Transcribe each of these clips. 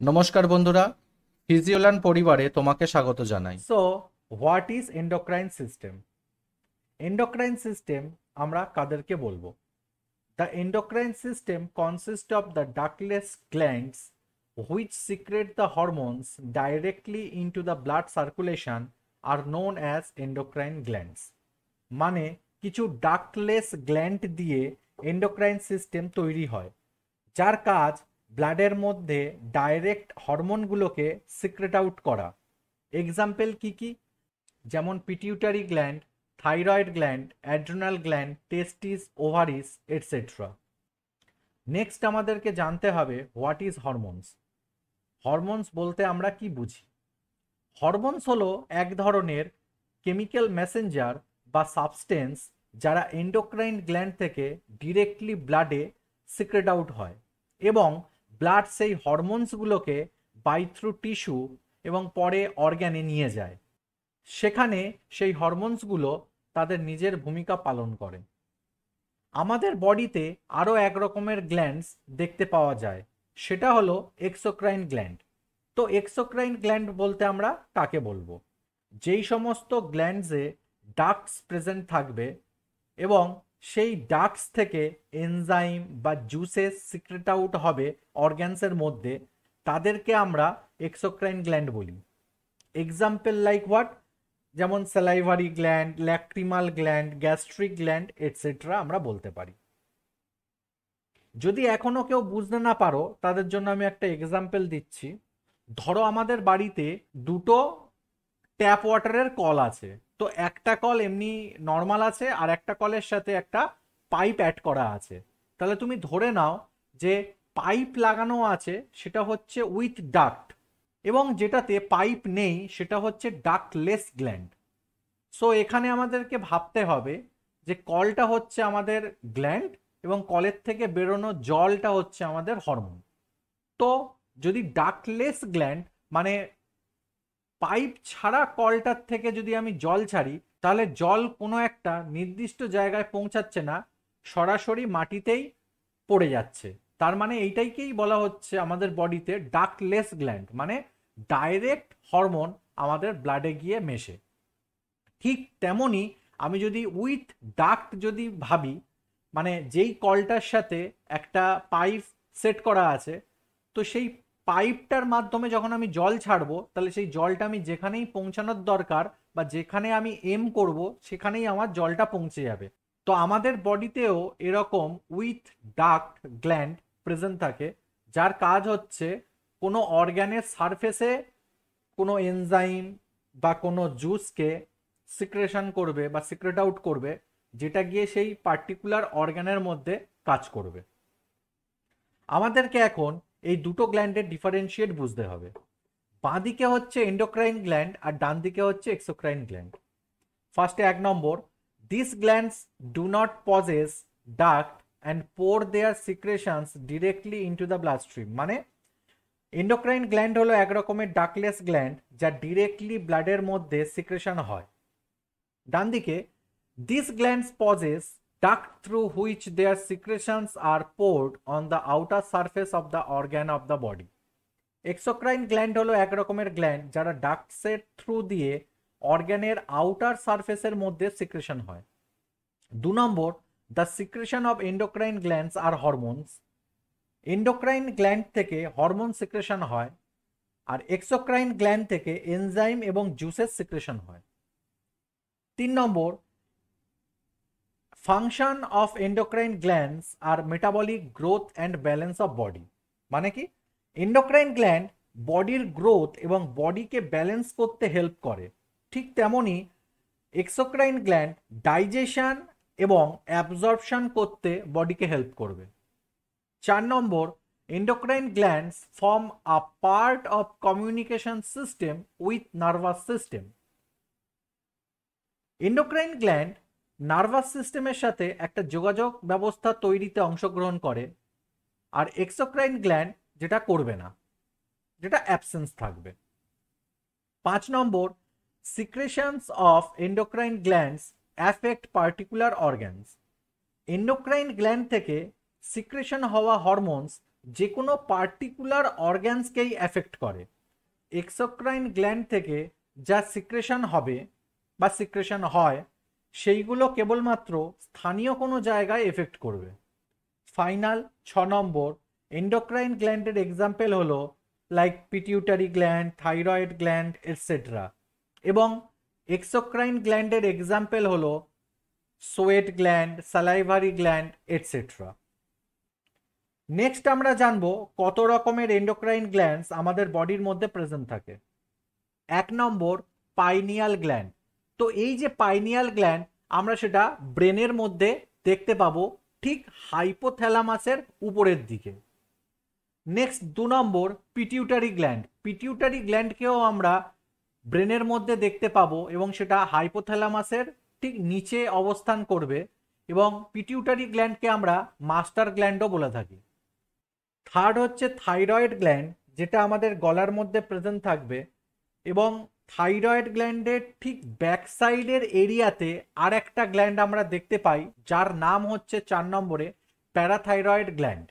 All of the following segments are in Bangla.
নমস্কার বন্ধুরা, ফিজিওল্যান্ড পরিবারে তোমাকে স্বাগত জানাই। So what is endocrine system? Endocrine system আমরা কাদেরকে বলবো? The endocrine system consist of the ductless glands which secrete the hormones directly into the blood circulation are known as endocrine glands. মানে কিছু ডাকলেস গ্ল্যান্ড দিয়ে এন্ডোক্রাইন সিস্টেম তৈরি হয়, যার কাজ ব্লাডের মধ্যে ডাইরেক্ট হরমোনগুলোকে সিক্রেট আউট করা। এক্সাম্পল কি কি? যেমন pituitary gland, thyroid gland, adrenal gland, testes, ovaries, etcetera. Next আমাদেরকে জানতে হবে হোয়াট ইজ হরমোনস। হরমোনস বলতে আমরা কি বুঝি? হরমোনস হলো এক ধরনের কেমিক্যাল মেসেঞ্জার বা সাবস্টেন্স যারা এন্ডোক্রাইন গ্ল্যান্ড থেকে ডিরেক্টলি ব্লাডে সিক্রেট আউট হয়, এবং ব্লাড সেই হরমোনসগুলোকে বাই থ্রু টিস্যু এবং পরে অর্গ্যানে নিয়ে যায়। সেখানে সেই হরমোনসগুলো তাদের নিজের ভূমিকা পালন করে। আমাদের বডিতে আরও এক রকমের গ্ল্যান্ডস দেখতে পাওয়া যায়, সেটা হলো এক্সোক্রাইন গ্ল্যান্ড। তো এক্সোক্রাইন গ্ল্যান্ড বলতে আমরা কাকে বলবো? যেই সমস্ত গ্ল্যান্ডসে ডাক্টস প্রেজেন্ট থাকবে এবং সেই ডাক্টস থেকে এনজাইম বা জুসেস সিক্রেট আউট হবে অর্গ্যানসের মধ্যে, তাদেরকে আমরা এক্সোক্রাইন গ্ল্যান্ড বলি। Example like what? যেমন salivary gland, lacrimal gland, gastric gland, etcetera আমরা বলতে পারি। যদি এখনো কেউ বুঝতে না পারো, তাদের জন্য আমি একটা এক্সাম্পল দিচ্ছি। ধরো আমাদের বাড়িতে দুটো ট্যাপ ওয়াটারের কল আছে। তো একটা কল এমনি নর্মাল আছে, আর একটা কলের সাথে একটা পাইপ অ্যাড করা আছে। তাহলে তুমি ধরে নাও যে পাইপ লাগানো আছে সেটা হচ্ছে উইথ ডাক্ট, এবং যেটাতে পাইপ নেই সেটা হচ্ছে ডাক্টলেস গ্ল্যান্ড। সো এখানে আমাদেরকে ভাবতে হবে যে কলটা হচ্ছে আমাদের গ্ল্যান্ড এবং কলের থেকে বেরোনো জলটা হচ্ছে আমাদের হরমোন। তো যদি ডাক্টলেস গ্ল্যান্ড মানে পাইপ ছাড়া কলটার থেকে যদি আমি জল ছাড়ি, তাহলে জল কোনো একটা নির্দিষ্ট জায়গায় পৌঁছাচ্ছে না, সরাসরি মাটিতেই পড়ে যাচ্ছে। তার মানে এইটাইকেই বলা হচ্ছে আমাদের বডিতে ডাক্টলেস গ্ল্যান্ড, মানে ডাইরেক্ট হরমোন আমাদের ব্লাডে গিয়ে মেশে। ঠিক তেমনই আমি যদি উইথ ডাক্ট যদি ভাবি, মানে যেই কলটার সাথে একটা পাইপ সেট করা আছে, তো সেই পাইপটার মাধ্যমে যখন আমি জল ছাড়বো, তাহলে সেই জলটা আমি যেখানেই পৌঁছানোর দরকার বা যেখানে আমি এম করব সেখানেই আমার জলটা পৌঁছে যাবে। তো আমাদের বডিতেও এরকম উইথ ডাক্ট গ্ল্যান্ড প্রেজেন্ট থাকে, যার কাজ হচ্ছে কোনো অর্গ্যানের সারফেসে কোনো এনজাইম বা কোনো জুসকে সিক্রেশন করবে বা সিক্রেট আউট করবে, যেটা গিয়ে সেই পার্টিকুলার অর্গানের মধ্যে কাজ করবে। আমাদেরকে এখন এই দুটো গ্ল্যান্ডের ডিফারেন্সিয়েট বুঝতে হবে। বাঁ দিকে হচ্ছে এন্ডোক্রাইন গ্ল্যান্ড আর ডান দিকে হচ্ছে এক্সোক্রাইন গ্ল্যান্ড। ফার্স্টে 1 number, this glands do not possess duct and pour their secretions directly into the blood stream. মানে এন্ডোক্রাইন গ্ল্যান্ড হলো এক রকমের ডাকলেস গ্ল্যান্ড যা ডিরেক্টলি ব্লাডের মধ্যে সিক্রেশন হয়। ডান দিকে, these glands possess duct through which their secretions are poured on the outer surface of the organ of the body. Exocrine gland হলো এক রকমের গ্ল্যান্ড যারা ডাক্টসের থ্রু দিয়ে অর্গানের আউটার সারফেসের মধ্যে সিক্রেশন হয়। 2 number, the secretion of endocrine glands are hormones. Endocrine gland থেকে হরমোন সিক্রেশন হয়, আর এক্সোক্রাইন গ্ল্যান্ড থেকে এনজাইম এবং জুসেস সিক্রেশন হয়। 3 number, function of endocrine glands are metabolic growth and balance of body. মানে কি? এন্ডোক্রাইন গ্ল্যান্ড বডির গ্রোথ এবং বডিকে ব্যালেন্স করতে হেল্প করে। ঠিক তেমনই এক্সোক্রাইন গ্ল্যান্ড ডাইজেশন এবং অ্যাবজর্পশন করতে বডিকে হেল্প করবে। 4 number, endocrine glands form a part of communication system with nervous system. Endocrine gland nervous সিস্টেমের সাথে একটা যোগাযোগ ব্যবস্থা তৈরিতে অংশগ্রহণ করে, আর এক্সোক্রাইন গ্ল্যান্ড যেটা করবে না, যেটা অ্যাবসেন্স থাকবে। 5 number, secretions of endocrine glands affect particular organs. Endocrine gland থেকে সিক্রেশন হওয়া হরমোনস যে কোনো পার্টিকুলার অর্গ্যানসকেই এফেক্ট করে। এক্সোক্রাইন গ্ল্যান্ড থেকে যা সিক্রেশন হবে বা সিক্রেশন হয় সেইগুলো কেবলমাত্র স্থানীয় কোনো জায়গায় এফেক্ট করবে। ফাইনাল 6 নম্বর, এন্ডোক্রাইন গ্ল্যান্ডের এক্সাম্পল হলো like pituitary gland, thyroid gland etcetera. এবং এক্সোক্রাইন গ্ল্যান্ডের এক্সাম্পল হলো sweat gland, salivary gland etcetera. Next আমরা জানবো কত রকমের এন্ডোক্রাইন গ্ল্যান্ডস আমাদের বডির মধ্যে প্রেজেন্ট থাকে। 1 নম্বর, পাইনিয়াল গ্ল্যান্ড। তো এই যে পাইনিয়াল গ্ল্যান্ড আমরা সেটা ব্রেনের মধ্যে দেখতে পাবো ঠিক হাইপোথ্যালামাসের উপরের দিকে। নেক্সট 2 নম্বর, পিটিউটারি গ্ল্যান্ড। পিটিউটারি গ্ল্যান্ডকেও আমরা ব্রেনের মধ্যে দেখতে পাবো এবং সেটা হাইপোথ্যালামাসের ঠিক নিচে অবস্থান করবে এবং পিটিউটারি গ্ল্যান্ডকে আমরা মাস্টার গ্ল্যান্ডও বলে থাকি। থার্ড হচ্ছে থাইরয়েড গ্ল্যান্ড, যেটা আমাদের গলার মধ্যে প্রেজেন্ট থাকবে এবং থাইরয়েড গ্ল্যান্ডের ঠিক ব্যাক সাইডের এরিয়াতে আর একটা গ্ল্যান্ড আমরা দেখতে পাই যার নাম হচ্ছে 4 নম্বরে প্যারাথাইরয়েড গ্ল্যান্ড।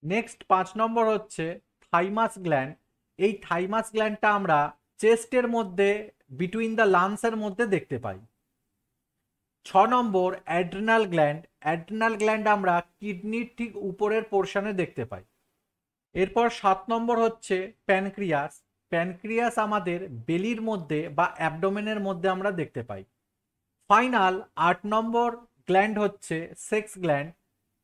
নেক্সট 5 নম্বর হচ্ছে থাইমাস গ্ল্যান্ড। এই থাইমাস গ্ল্যান্ডটা আমরা চেস্টের মধ্যে বিটুইন দ্য লাংসের মধ্যে দেখতে পাই। 6 নম্বর, অ্যাড্রিনাল গ্ল্যান্ড। অ্যাড্রিনাল গ্ল্যান্ড আমরা কিডনির ঠিক উপরের পোর্শনে দেখতে পাই। এরপর 7 নম্বর হচ্ছে প্যানক্রিয়াস। প্যানক্রিয়াস আমাদের বেলির মধ্যে বা অ্যাবডোমেনের মধ্যে আমরা দেখতে পাই। ফাইনাল 8 নম্বর গ্ল্যান্ড হচ্ছে সেক্স গ্ল্যান্ড।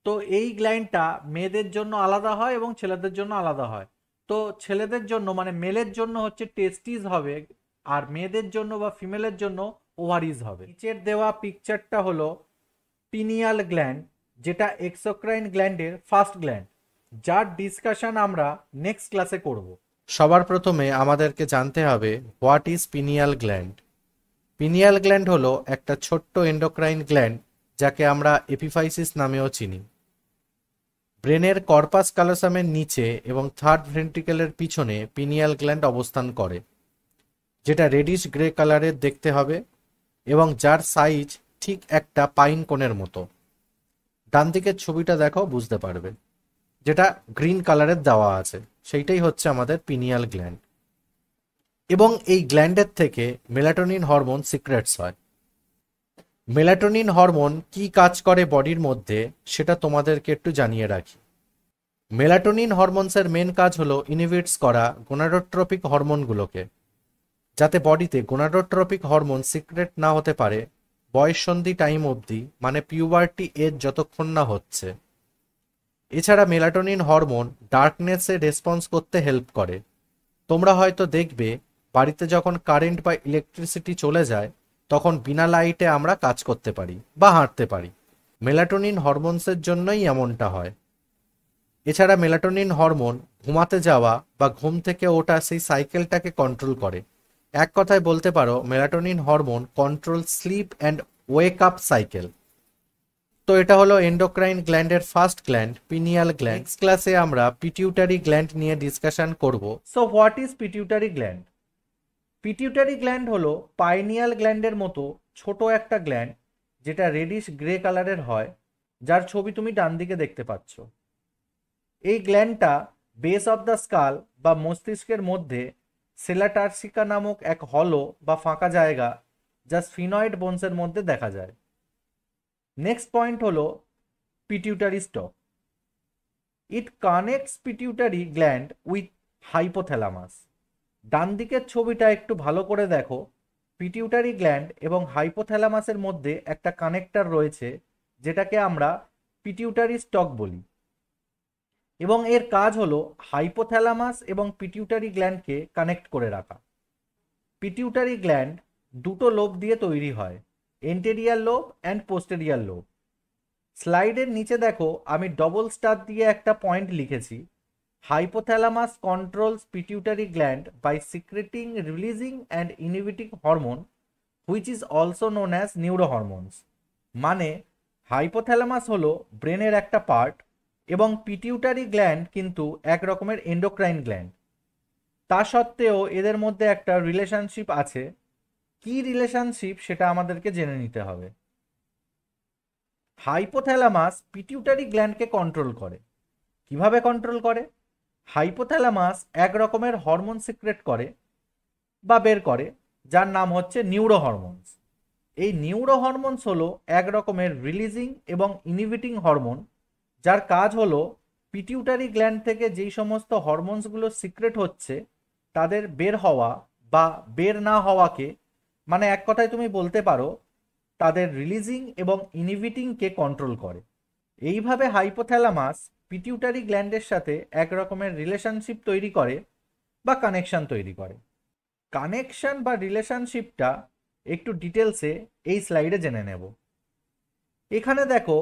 তো এই গ্ল্যান্ডটা মেয়েদের জন্য আলাদা হয় এবং ছেলেদের জন্য আলাদা হয়। তো ছেলেদের জন্য মানে মেলের জন্য হচ্ছে টেস্টিস হবে আর মেয়েদের জন্য বা ফিমেলের জন্য ওভারিজ হবে। নিচের দেওয়া পিকচারটা হলো পিনিয়াল গ্ল্যান্ড, যেটা এক্সোক্রাইন গ্ল্যান্ডের ফার্স্ট গ্ল্যান্ড, যার ডিসকাশন আমরা নেক্সট ক্লাসে করব। সবার প্রথমে আমাদেরকে জানতে হবে what is pineal gland. Pineal gland হলো একটা ছোট্ট এন্ডোক্রাইন গ্ল্যান্ড যাকে আমরা এপিফাইসিস নামেও চিনি। ব্রেনের কর্পাস ক্যালোসামের নিচে এবং থার্ড ভেন্ট্রিকেলের পিছনে পিনিয়াল গ্ল্যান্ড অবস্থান করে, যেটা রেডিশ গ্রে কালারের দেখতে হবে এবং যার সাইজ ঠিক একটা পাইন কোনের মতো। ডান দিকের ছবিটা দেখো, বুঝতে পারবে, যেটা গ্রিন কালারের দেওয়া আছে সেইটাই হচ্ছে আমাদের পিনিয়াল গ্ল্যান্ড। এবং এই গ্ল্যান্ডের থেকে মেলাটোনিন হরমোন সিক্রেটস হয়। মেলাটোনিন হরমোন কি কাজ করে বডির মধ্যে সেটা তোমাদেরকে একটু জানিয়ে রাখি। মেলাটোনিন হরমোনসের মেন কাজ হলো ইনহিবিটস করা গোনাডোট্রপিক হরমোনগুলোকে, যাতে বডিতে গোনাডোট্রপিক হরমোন সিক্রেট না হতে পারে বয়ঃসন্ধি টাইম অবধি, মানে পিউবার্টি এজ যতক্ষণ না হচ্ছে। এছাড়া মেলাটোনিন হরমোন ডার্কনেসে রেসপন্স করতে হেল্প করে। তোমরা হয়তো দেখবে বাড়িতে যখন কারেন্ট বা ইলেকট্রিসিটি চলে যায় তখন বিনা লাইটে আমরা কাজ করতে পারি বা হাঁটতে পারি। মেলাটোনিন হরমোনসের জন্যই এমনটা হয়। এছাড়া মেলাটোনিন হরমোন ঘুমাতে যাওয়া বা ঘুম থেকে ওঠা সেই সাইকেলটাকে কন্ট্রোল করে। এক কথায় বলতে পারো melatonin hormone control sleep and wake up cycle. তো এটা হলো এন্ডোক্রাইন গ্ল্যান্ডের first gland, pineal gland. Next ক্লাসে আমরা পিটিউটারি গ্ল্যান্ড নিয়ে ডিসকাশন করব। So what is pituitary gland? Pituitary gland হলো পাইনিয়াল গ্ল্যান্ডের মতো ছোট একটা গ্ল্যান্ড, যেটা রেডিশ গ্রে কালারের হয়, যার ছবি তুমি ডান দিকে দেখতে পাচ্ছ। এই গ্ল্যান্ডটা বেস অফ দ্য স্কাল বা মস্তিষ্কের মধ্যে সেলাটার্সিকা নামক এক হলো বা ফাঁকা জায়গা, যা স্ফিনয়েড বোনসের মধ্যে দেখা যায়। নেক্সট পয়েন্ট হলো pituitary stalk. It connects pituitary gland with hypothalamus. ডান দিকের ছবিটা একটু ভালো করে দেখো। পিটিউটারি গ্ল্যান্ড এবং হাইপোথ্যালামাসের মধ্যে একটা কানেক্টর রয়েছে, যেটাকে আমরা পিটিউটারি স্টক বলি। এবং এর কাজ হলো হাইপোথ্যালামাস এবং পিটিউটারি গ্ল্যান্ডকে কানেক্ট করে রাখা। পিটিউটারি গ্ল্যান্ড দুটো লোব দিয়ে তৈরি হয়, anterior lobe and posterior lobe. স্লাইডের নিচে দেখো আমি ডবল স্টার দিয়ে একটা পয়েন্ট লিখেছি। Hypothalamus controls pituitary gland by secreting, releasing and inhibiting hormone which is also known as neurohormones। মানে হাইপোথ্যালামাস হলো ব্রেনের একটা পার্ট এবং পিটিউটারি গ্ল্যান্ড কিন্তু এক রকমের এন্ডোক্রাইন গ্ল্যান্ড। তা সত্ত্বেও এদের মধ্যে একটা রিলেশনশিপ আছে। কি রিলেশনশিপ সেটা আমাদেরকে জেনে নিতে হবে। হাইপোথ্যালামাস পিটিউটারি গ্ল্যান্ডকে কন্ট্রোল করে কিভাবে কন্ট্রোল করে? হাইপোথ্যালামাস এক রকমের হরমোন সিক্রেট করে বা বের করে, যার নাম হচ্ছে নিউরো হরমোনস। এই নিউরো হরমোনস হলো এক রকমের রিলিজিং এবং ইনহিবিটিং হরমোন, যার কাজ হলো পিটিউটারি গ্ল্যান্ড থেকে যেই সমস্ত হরমোনসগুলো সিক্রেট হচ্ছে তাদের বের হওয়া বা বের না হওয়াকে, মানে এক কথায় তুমি বলতে পারো তাদের রিলিজিং এবং ইনহিবিটিংকে কন্ট্রোল করে। এইভাবে হাইপোথ্যালামাস পিটিউটারি গ্ল্যান্ডের সাথে এক রকমের রিলেশনশিপ তৈরি করে বা কানেকশন তৈরি করে। কানেকশন বা রিলেশনশিপটা একটু ডিটেলসে এই স্লাইডে জেনে নেব। এখানে দেখো,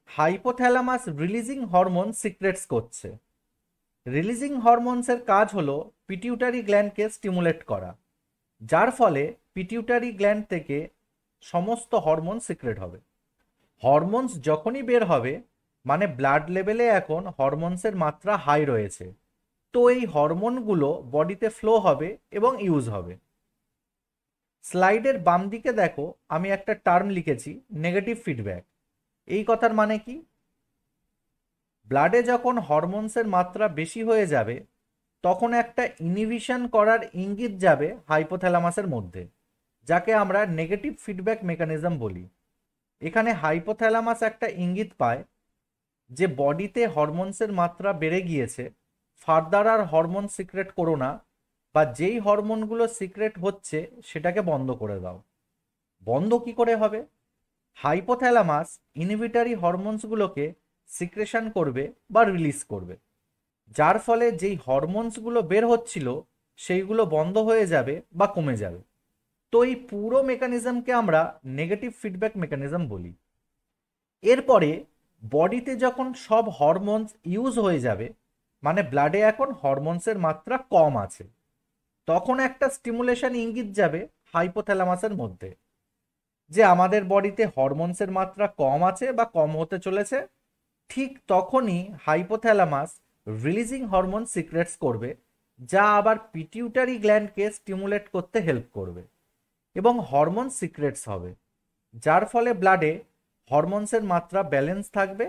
হাইপোথ্যালামাস রিলিজিং হরমোন সিক্রেটস করছে। রিলিজিং হরমোনসের কাজ হলো পিটিউটারি গ্ল্যান্ডকে স্টিমুলেট করা, যার ফলে পিটিউটারি গ্ল্যান্ড থেকে সমস্ত হরমোন সিক্রেট হবে। হরমোনস যখনই বের হবে, মানে ব্লাড লেভেলে এখন হরমোনসের মাত্রা হাই রয়েছে, তো এই হরমোনগুলো বডিতে ফ্লো হবে এবং ইউজ হবে। স্লাইডের বাম দিকে দেখো, আমি একটা টার্ম লিখেছি নেগেটিভ ফিডব্যাক। এই কথার মানে কি? ব্লাডে যখন হরমোনসের মাত্রা বেশি হয়ে যাবে, তখন একটা ইনহিবিশন করার ইঙ্গিত যাবে হাইপোথ্যালামাসের মধ্যে, যাকে আমরা নেগেটিভ ফিডব্যাক মেকানিজম বলি। এখানে হাইপোথ্যালামাস একটা ইঙ্গিত পায় যে বডিতে হরমোনসের মাত্রা বেড়ে গিয়েছে, ফার্দার আর হরমোন সিক্রেট করো না, বা যেই হরমোনগুলো সিক্রেট হচ্ছে সেটাকে বন্ধ করে দাও। বন্ধ কি করে হবে? হাইপোথ্যালামাস ইনহিবিটরি হরমোনসগুলোকে সিক্রেশন করবে বা রিলিজ করবে, যার ফলে যেই হরমোনসগুলো বের হচ্ছিল সেইগুলো বন্ধ হয়ে যাবে বা কমে যাবে। তো এই পুরো মেকানিজমকে আমরা নেগেটিভ ফিডব্যাক মেকানিজম বলি। এরপরে বডিতে যখন সব হরমোনস ইউজ হয়ে যাবে, মানে ব্লাডে এখন হরমোনসের মাত্রা কম আছে, তখন একটা স্টিমুলেশন ইঙ্গিত যাবে হাইপোথ্যালামাসের মধ্যে যে আমাদের বডিতে হরমোনসের মাত্রা কম আছে বা কম হতে চলেছে। ঠিক তখনই হাইপোথ্যালামাস রিলিজিং হরমোন সিক্রেটস করবে, যা আবার পিটিউটারি গ্ল্যান্ডকে স্টিমুলেট করতে হেল্প করবে এবং হরমোন সিক্রেটস হবে, যার ফলে ব্লাডে হরমোনসের মাত্রা ব্যালেন্স থাকবে।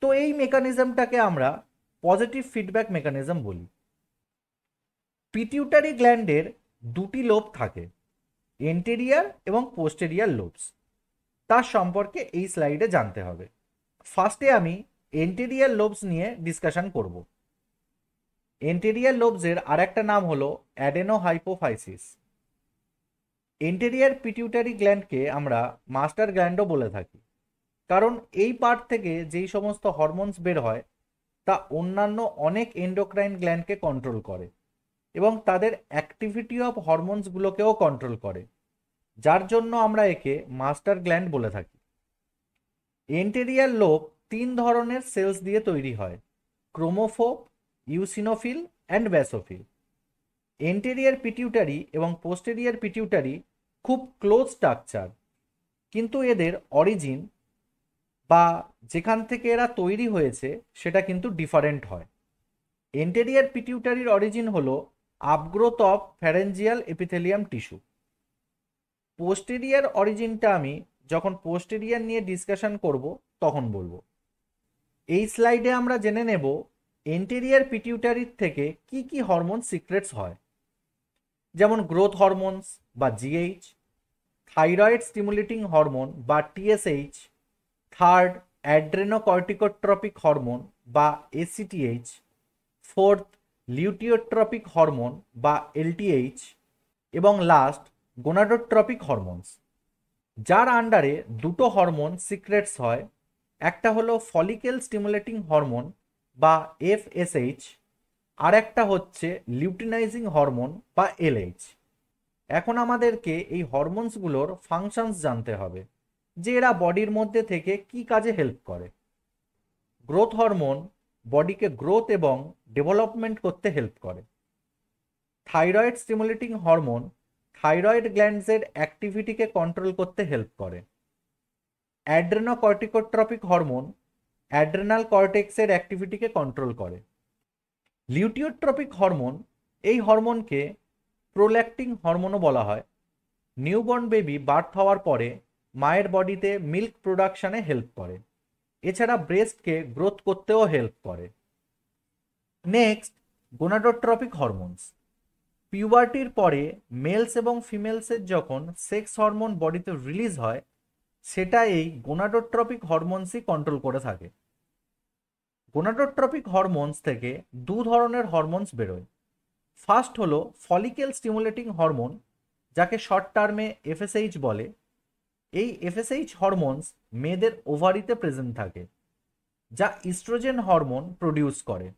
তো এই মেকানিজমটাকে আমরা পজিটিভ ফিডব্যাক মেকানিজম বলি। পিটিউটারি গ্ল্যান্ডের দুটি লোব থাকে, এন্টেরিয়ার এবং পোস্টেরিয়ার লোবস। তার সম্পর্কে এই স্লাইডে জানতে হবে। ফার্স্টে আমি এন্টেরিয়ার লোবস নিয়ে ডিসকাশন করব। এন্টেরিয়ার লোবসের আর একটা নাম হলো অ্যাডেনোহাইপোফাইসিস। এন্টেরিয়ার পিটিউটারি গ্ল্যান্ডকে আমরা মাস্টার গ্ল্যান্ডও বলে থাকি, কারণ এই পার্ট থেকে যেই সমস্ত হরমোনস বের হয় তা অন্যান্য অনেক এন্ডোক্রাইন গ্ল্যান্ডকে কন্ট্রোল করে এবং তাদের অ্যাক্টিভিটি অফ হরমোনসগুলোকেও কন্ট্রোল করে, যার জন্য আমরা একে মাস্টার গ্ল্যান্ড বলে থাকি। এন্টেরিয়ার লোব তিন ধরনের সেলস দিয়ে তৈরি হয়: chromophore, eosinophil and basophil. Anterior pituitary এবং পোস্টেরিয়ার পিটিউটারি খুব ক্লোজ স্ট্রাকচার, কিন্তু এদের অরিজিন বা যেখান থেকে এরা তৈরি হয়েছে সেটা কিন্তু ডিফারেন্ট হয়। এন্টেরিয়ার পিটিউটারির অরিজিন হলো upgrowth of pharyngeal epithelium tissue. Posterior অরিজিনটা আমি যখন পোস্টেরিয়ার নিয়ে ডিসকাশন করব তখন বলবো। এই স্লাইডে আমরা জেনে নেব এন্টেরিয়ার পিটিউটারির থেকে কি কি হরমোন সিক্রেটস হয়, যেমন গ্রোথ হরমোনস বা জিএইচ, থাইরয়েড স্টিমুলেটিং হরমোন বা টিএসএইচ, থার্ড অ্যাড্রেনোকর্টিকোট্রপিক হরমোন বা এসিটিএইচ, ফোর্থ লিউটিওট্রপিক হরমোন বা এলটিএইচ, এবং লাস্ট গোনাডোট্রপিক হরমোনস, যার আন্ডারে দুটো হরমোন সিক্রেটস হয়। একটা হলো ফলিকেল স্টিমুলেটিং হরমোন বা এফএসএইচ, আর একটা হচ্ছে লিউটিনাইজিং হরমোন বা এলএইচ। এখন আমাদেরকে এই হরমোনসগুলোর ফাংশনস জানতে হবে, যে এরা বডির মধ্যে থেকে কি কাজে হেল্প করে। গ্রোথ হরমোন বডিকে গ্রোথ এবং ডেভেলপমেন্ট করতে হেল্প করে। থাইরয়েড স্টিমুলেটিং হরমোন থাইরয়েড গ্ল্যান্ডসের অ্যাক্টিভিটিকে কন্ট্রোল করতে হেল্প করে। অ্যাড্রেনোকর্টিকোট্রপিক হরমোন অ্যাড্রেনাল কর্টেক্সের অ্যাক্টিভিটিকে কন্ট্রোল করে। লিউটিওট্রপিক হরমোন, এই হরমোনকে প্রোল্যাক্টিং হরমোনও বলা হয়, নিউবর্ন বেবি বার্থ হওয়ার পরে মায়ের বডিতে মিল্ক প্রোডাকশনে হেল্প করে। এছাড়া ব্রেস্টকে গ্রোথ করতেও হেল্প করে। Next, gonadotropic hormones. পিউবার্টির পরে মেলস এবং ফিমেলসের যখন সেক্স হরমোন বডিতে রিলিজ হয়, সেটা এই গোনাডোট্রপিক হরমোনসই কন্ট্রোল করে থাকে। গোনাডোট্রপিক হরমোনস থেকে দু ধরনের হরমোনস বেরোয়। ফার্স্ট হলো ফলিকেল স্টিমুলেটিং হরমোন, যাকে শর্ট টার্মে এফএসএইচ বলে। এই এফএসএইচ হরমোনস মেয়েদের ওভারিতে প্রেজেন্ট থাকে, যা ইস্ট্রোজেন হরমোন প্রডিউস করে,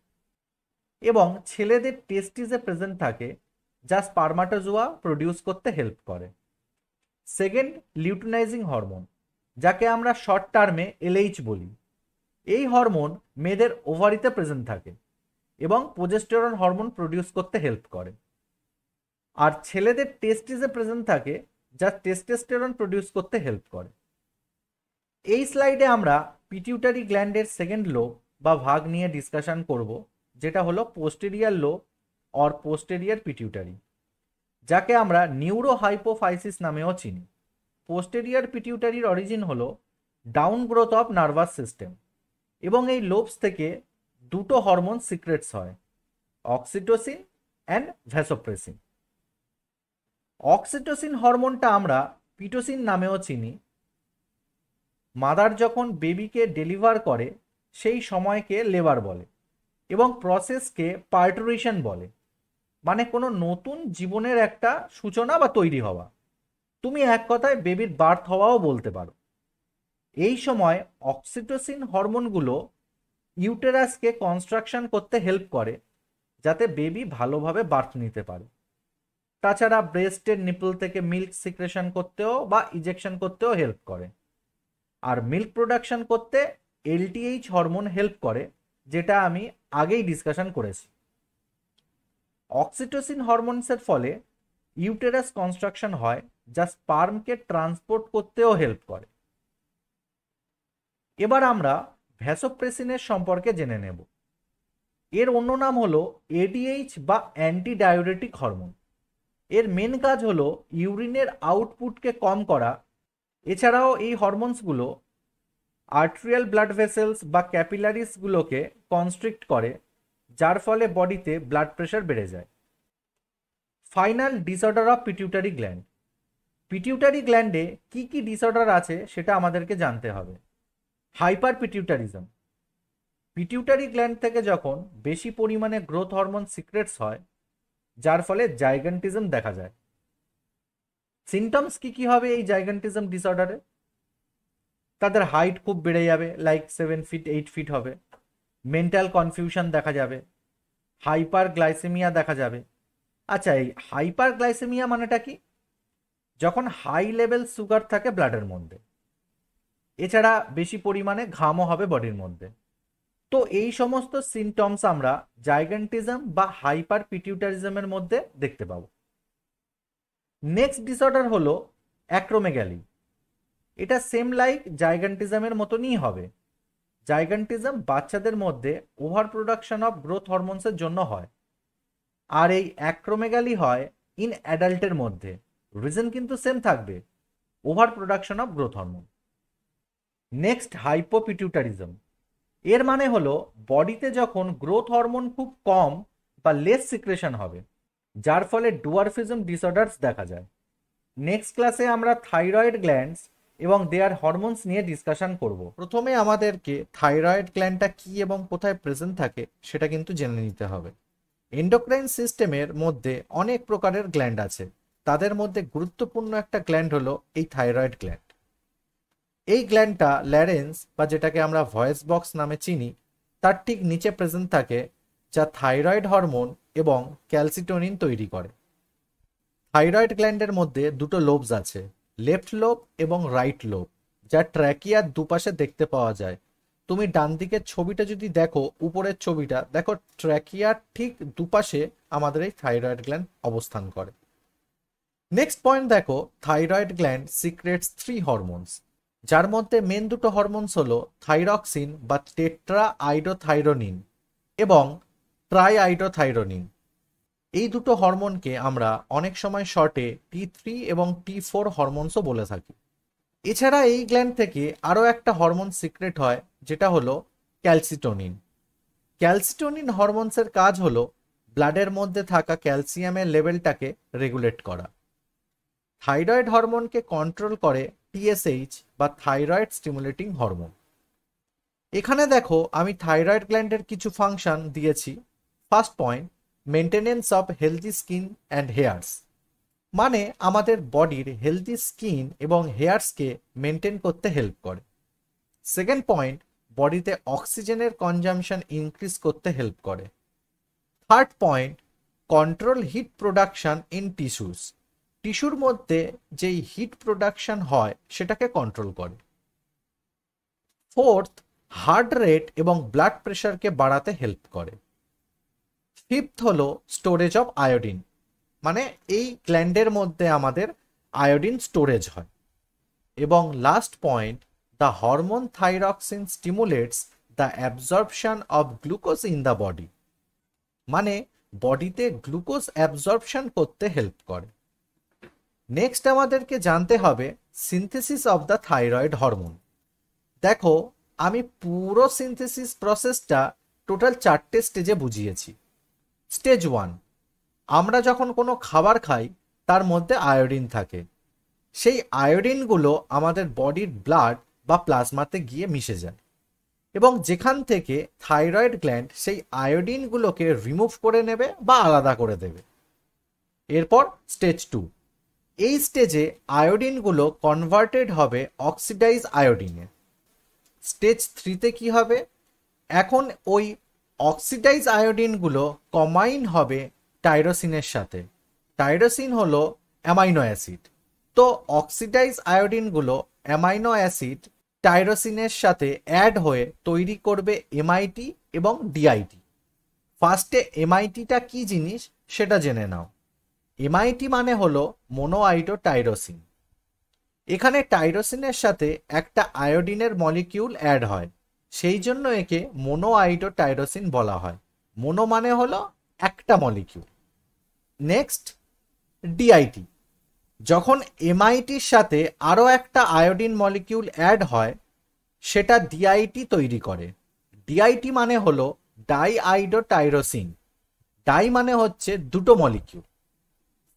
এবং ছেলেদের টেস্টিসে প্রেজেন্ট থাকে, যা স্পার্মাটোজোয়া প্রডিউস করতে হেল্প করে। সেকেন্ড, লিউটিনাইজিং হরমোন, যাকে আমরা শর্ট টার্মে এলএইচ বলি। এই হরমোন মেয়েদের ওভারিতে প্রেজেন্ট থাকে এবং প্রোজেস্টেরন হরমোন প্রডিউস করতে হেল্প করে। আর ছেলেদের টেস্টিসে প্রেজেন্ট থাকে, যা টেস্টোস্টেরন প্রডিউস করতে হেল্প করে। এই স্লাইডে আমরা পিটিউটারি গ্ল্যান্ডের সেকেন্ড লোব বা ভাগ নিয়ে ডিসকাশন করব, যেটা হলো posterior lobe or posterior pituitary, যাকে আমরা নিউরোহাইপোফাইসিস নামেও চিনি। পোস্টেরিয়ার পিটিউটারির অরিজিন হলো down growth of nervous system, এবং এই লোবস থেকে দুটো হরমোন সিক্রেটস হয়, অক্সিটোসিন অ্যান্ড ভ্যাসোপ্রেসিন। অক্সিটোসিন হরমোনটা আমরা পিটোসিন নামেও চিনি। মাদার যখন বেবিকে ডেলিভার করে সেই সময়কে লেবার বলে, এবং প্রসেসকে পার্টুরেশন বলে, মানে কোনো নতুন জীবনের একটা সূচনা বা তৈরি হওয়া। তুমি এক কথায় বেবির বার্থ হওয়াও বলতে পারো। এই সময় অক্সিটোসিন হরমোনগুলো ইউটেরাসকে কনস্ট্রাকশন করতে হেল্প করে, যাতে বেবি ভালোভাবে বার্থ নিতে পারে। তাছাড়া ব্রেস্টের নিপল থেকে মিল্ক সিক্রেশন করতেও বা ইজেকশন করতেও হেল্প করে। আর মিল্ক প্রোডাকশন করতে এলটিএইচ হরমোন হেল্প করে, যেটা আমি আগেই ডিসকাশন করেছি। অক্সিটোসিন হরমোনসের ফলে ইউটেরাস কনস্ট্রাকশন হয়, যা স্পার্মকে ট্রান্সপোর্ট করতেও হেল্প করে। এবার আমরা ভ্যাসোপ্রেসিনের সম্পর্কে জেনে নেব। এর অন্য নাম হলো এডিএইচ বা অ্যান্টি ডায়োরেটিক হরমোন। এর মেন কাজ হলো ইউরিনের আউটপুটকে কম করা। এছাড়াও এই হরমোনসগুলো আর্টেরিয়াল ব্লাড ভেসেলস বা ক্যাপিলারিসগুলোকে কনস্ট্রিক্ট করে, যার ফলে বডিতে ব্লাড প্রেশার বেড়ে যায়। Final, disorder of pituitary gland. Pituitary গ্ল্যান্ডে কি কি ডিসঅর্ডার আছে সেটা আমাদেরকে জানতে হবে। হাইপার পিটিউটারিজম। পিটিউটারি গ্ল্যান্ড থেকে যখন বেশি পরিমাণে গ্রোথ হরমোন সিক্রেটস হয়, যার ফলে জাইগান্টিজম দেখা যায়। সিমটমস কি কি হবে এই জাইগান্টিজম ডিসঅর্ডারে? তাদের হাইট খুব বেড়ে যাবে, লাইক 7 ফিট 8 ফিট হবে। মেন্টাল কনফিউশন দেখা যাবে। হাইপার গ্লাইসেমিয়া দেখা যাবে। আচ্ছা, এই হাইপার গ্লাইসেমিয়া মানেটা কি? যখন হাই লেভেল সুগার থাকে ব্লাডের মধ্যে। এছাড়া বেশি পরিমাণে ঘামও হবে বডির মধ্যে। তো এই সমস্ত সিমটমস আমরা জাইগান্টিজম বা হাইপার পিটিউটারিজমের মধ্যে দেখতে পাবো। নেক্সট ডিসঅর্ডার হলো অ্যাক্রোমেগালি। এটা সেম লাইক জাইগান্টিজমের মতনই হবে। জাইগান্টিজম বাচ্চাদের মধ্যে ওভার প্রোডাকশন অফ গ্রোথ হরমোনসের জন্য হয়, আর এই অ্যাক্রোমেগালি হয় ইন অ্যাডাল্টের মধ্যে। রিজন কিন্তু সেম থাকবে, over production of growth hormone. Next, hypopituitarism. এর মানে হলো বডিতে যখন গ্রোথ হরমোন খুব কম বা লেস সিক্রেশন হবে, যার ফলে ডুয়ারফিজম ডিসঅর্ডারস দেখা যায়। নেক্সট ক্লাসে আমরা থাইরয়েড গ্ল্যান্ডস এবং দেয়ার হরমোনস নিয়ে ডিসকাশন করব। প্রথমে আমাদেরকে থাইরয়েড গ্ল্যান্ডটা কি এবং কোথায় প্রেজেন্ট থাকে সেটা কিন্তু জেনে নিতে হবে। এন্ডোক্রাইন সিস্টেমের মধ্যে অনেক প্রকারের গ্ল্যান্ড আছে, তাদের মধ্যে গুরুত্বপূর্ণ একটা গ্ল্যান্ড হলো এই থাইরয়েড গ্ল্যান্ড। এই গ্ল্যান্ডটা ল্যারেন্স বা যেটাকে আমরা ভয়েস বক্স নামে চিনি, তার ঠিক নিচে প্রেজেন্ট থাকে, যা থাইরয়েড হরমোন এবং ক্যালসিটোনিন তৈরি করে। থাইরয়েড গ্ল্যান্ডের মধ্যে দুটো লোবস আছে, লেফট লোব এবং রাইট লোব, যা ট্র্যাকিয়ার দুপাশে দেখতে পাওয়া যায়। তুমি ডান দিকের ছবিটা যদি দেখো, উপরের ছবিটা দেখো, ট্র্যাকিয়ার ঠিক দুপাশে আমাদের এই থাইরয়েড গ্ল্যান্ড অবস্থান করে। নেক্সট পয়েন্ট দেখো, থাইরয়েড গ্ল্যান্ড সিক্রেটস 3 হরমোনস, যার মধ্যে মেন দুটো হরমোনস হলো থাইরক্সিন বা টেট্রা আইডোথাইরোনিন এবং ট্রাই আইডোথাইরোনিন। এই দুটো হরমোনকে আমরা অনেক সময় শর্টে T3 এবং T4 হরমোনসও বলে থাকি। এছাড়া এই গ্ল্যান্ড থেকে আরও একটা হরমোন সিক্রেট হয়, যেটা হলো ক্যালসিটোনিন। ক্যালসিটোনিন হরমোনসের কাজ হলো ব্লাডের মধ্যে থাকা ক্যালসিয়ামের লেভেলটাকে রেগুলেট করা। থাইরয়েড হরমোনকে কন্ট্রোল করে টিএসএইচ বা থাইরয়েড স্টিমুলেটিং হরমোন। এখানে দেখো আমি থাইরয়েড গ্ল্যান্ডের কিছু ফাংশন দিয়েছি। First point, maintenance of healthy skin and hairs, মানে আমাদের বডির হেলদি স্কিন এবং হেয়ার্সকে মেনটেন করতে হেল্প করে। সেকেন্ড পয়েন্ট, বডিতে অক্সিজেনের কনজাম্পশন ইনক্রিজ করতে হেল্প করে। Third point, control heat production in tissues, টিস্যুর মধ্যে যেই হিট প্রোডাকশন হয় সেটাকে কন্ট্রোল করে। ফোর্থ, হার্ট রেট এবং ব্লাড প্রেশারকে বাড়াতে হেল্প করে। ফিফথ হলো স্টোরেজ অফ আয়োডিন, মানে এই গ্ল্যান্ডের মধ্যে আমাদের আয়োডিন স্টোরেজ হয়। এবং last point, the hormone thyroxine stimulates the absorption of glucose in the body, মানে বডিতে গ্লুকোজ অ্যাবজর্পশন করতে হেল্প করে। নেক্সট আমাদেরকে জানতে হবে synthesis of the thyroid hormone. দেখো আমি পুরো সিনথেসিস প্রসেসটা টোটাল 4টে স্টেজে বুঝিয়েছি। স্টেজ 1, আমরা যখন কোনো খাবার খাই তার মধ্যে আয়োডিন থাকে, সেই আয়োডিনগুলো আমাদের বডির ব্লাড বা প্লাজমাতে গিয়ে মিশে যায় এবং যেখান থেকে থাইরয়েড গ্ল্যান্ড সেই আয়োডিনগুলোকে রিমুভ করে নেবে বা আলাদা করে দেবে। এরপর স্টেজ 2, এই স্টেজে আয়োডিনগুলো কনভার্টেড হবে অক্সিডাইজ আয়োডিনে। স্টেজ 3তে কি হবে, এখন ওই অক্সিডাইজ আয়োডিনগুলো কম্বাইন হবে টাইরোসিনের সাথে। টাইরোসিন হলো অ্যামাইনো অ্যাসিড, তো অক্সিডাইজ আয়োডিনগুলো অ্যামাইনো অ্যাসিড টাইরোসিনের সাথে অ্যাড হয়ে তৈরি করবে এমআইটি এবং ডিআইটি। ফার্স্টে এমআইটিটা কি জিনিস সেটা জেনে নাও। এমআইটি মানে হলো মোনোআইডোটাইরোসিন। এখানে টাইরোসিনের সাথে একটা আয়োডিনের মলিকিউল অ্যাড হয়, সেই জন্য একে মোনোআইডোটাইরোসিন বলা হয়। মোনো মানে হলো একটা মলিকিউল। নেক্সট ডিআইটি, যখন এমআইটির সাথে আরও একটা আয়োডিন মলিকিউল অ্যাড হয় সেটা ডিআইটি তৈরি করে। ডিআইটি মানে হলো ডাইআইডোটাইরোসিন, ডাই মানে হচ্ছে দুটো মলিকিউল।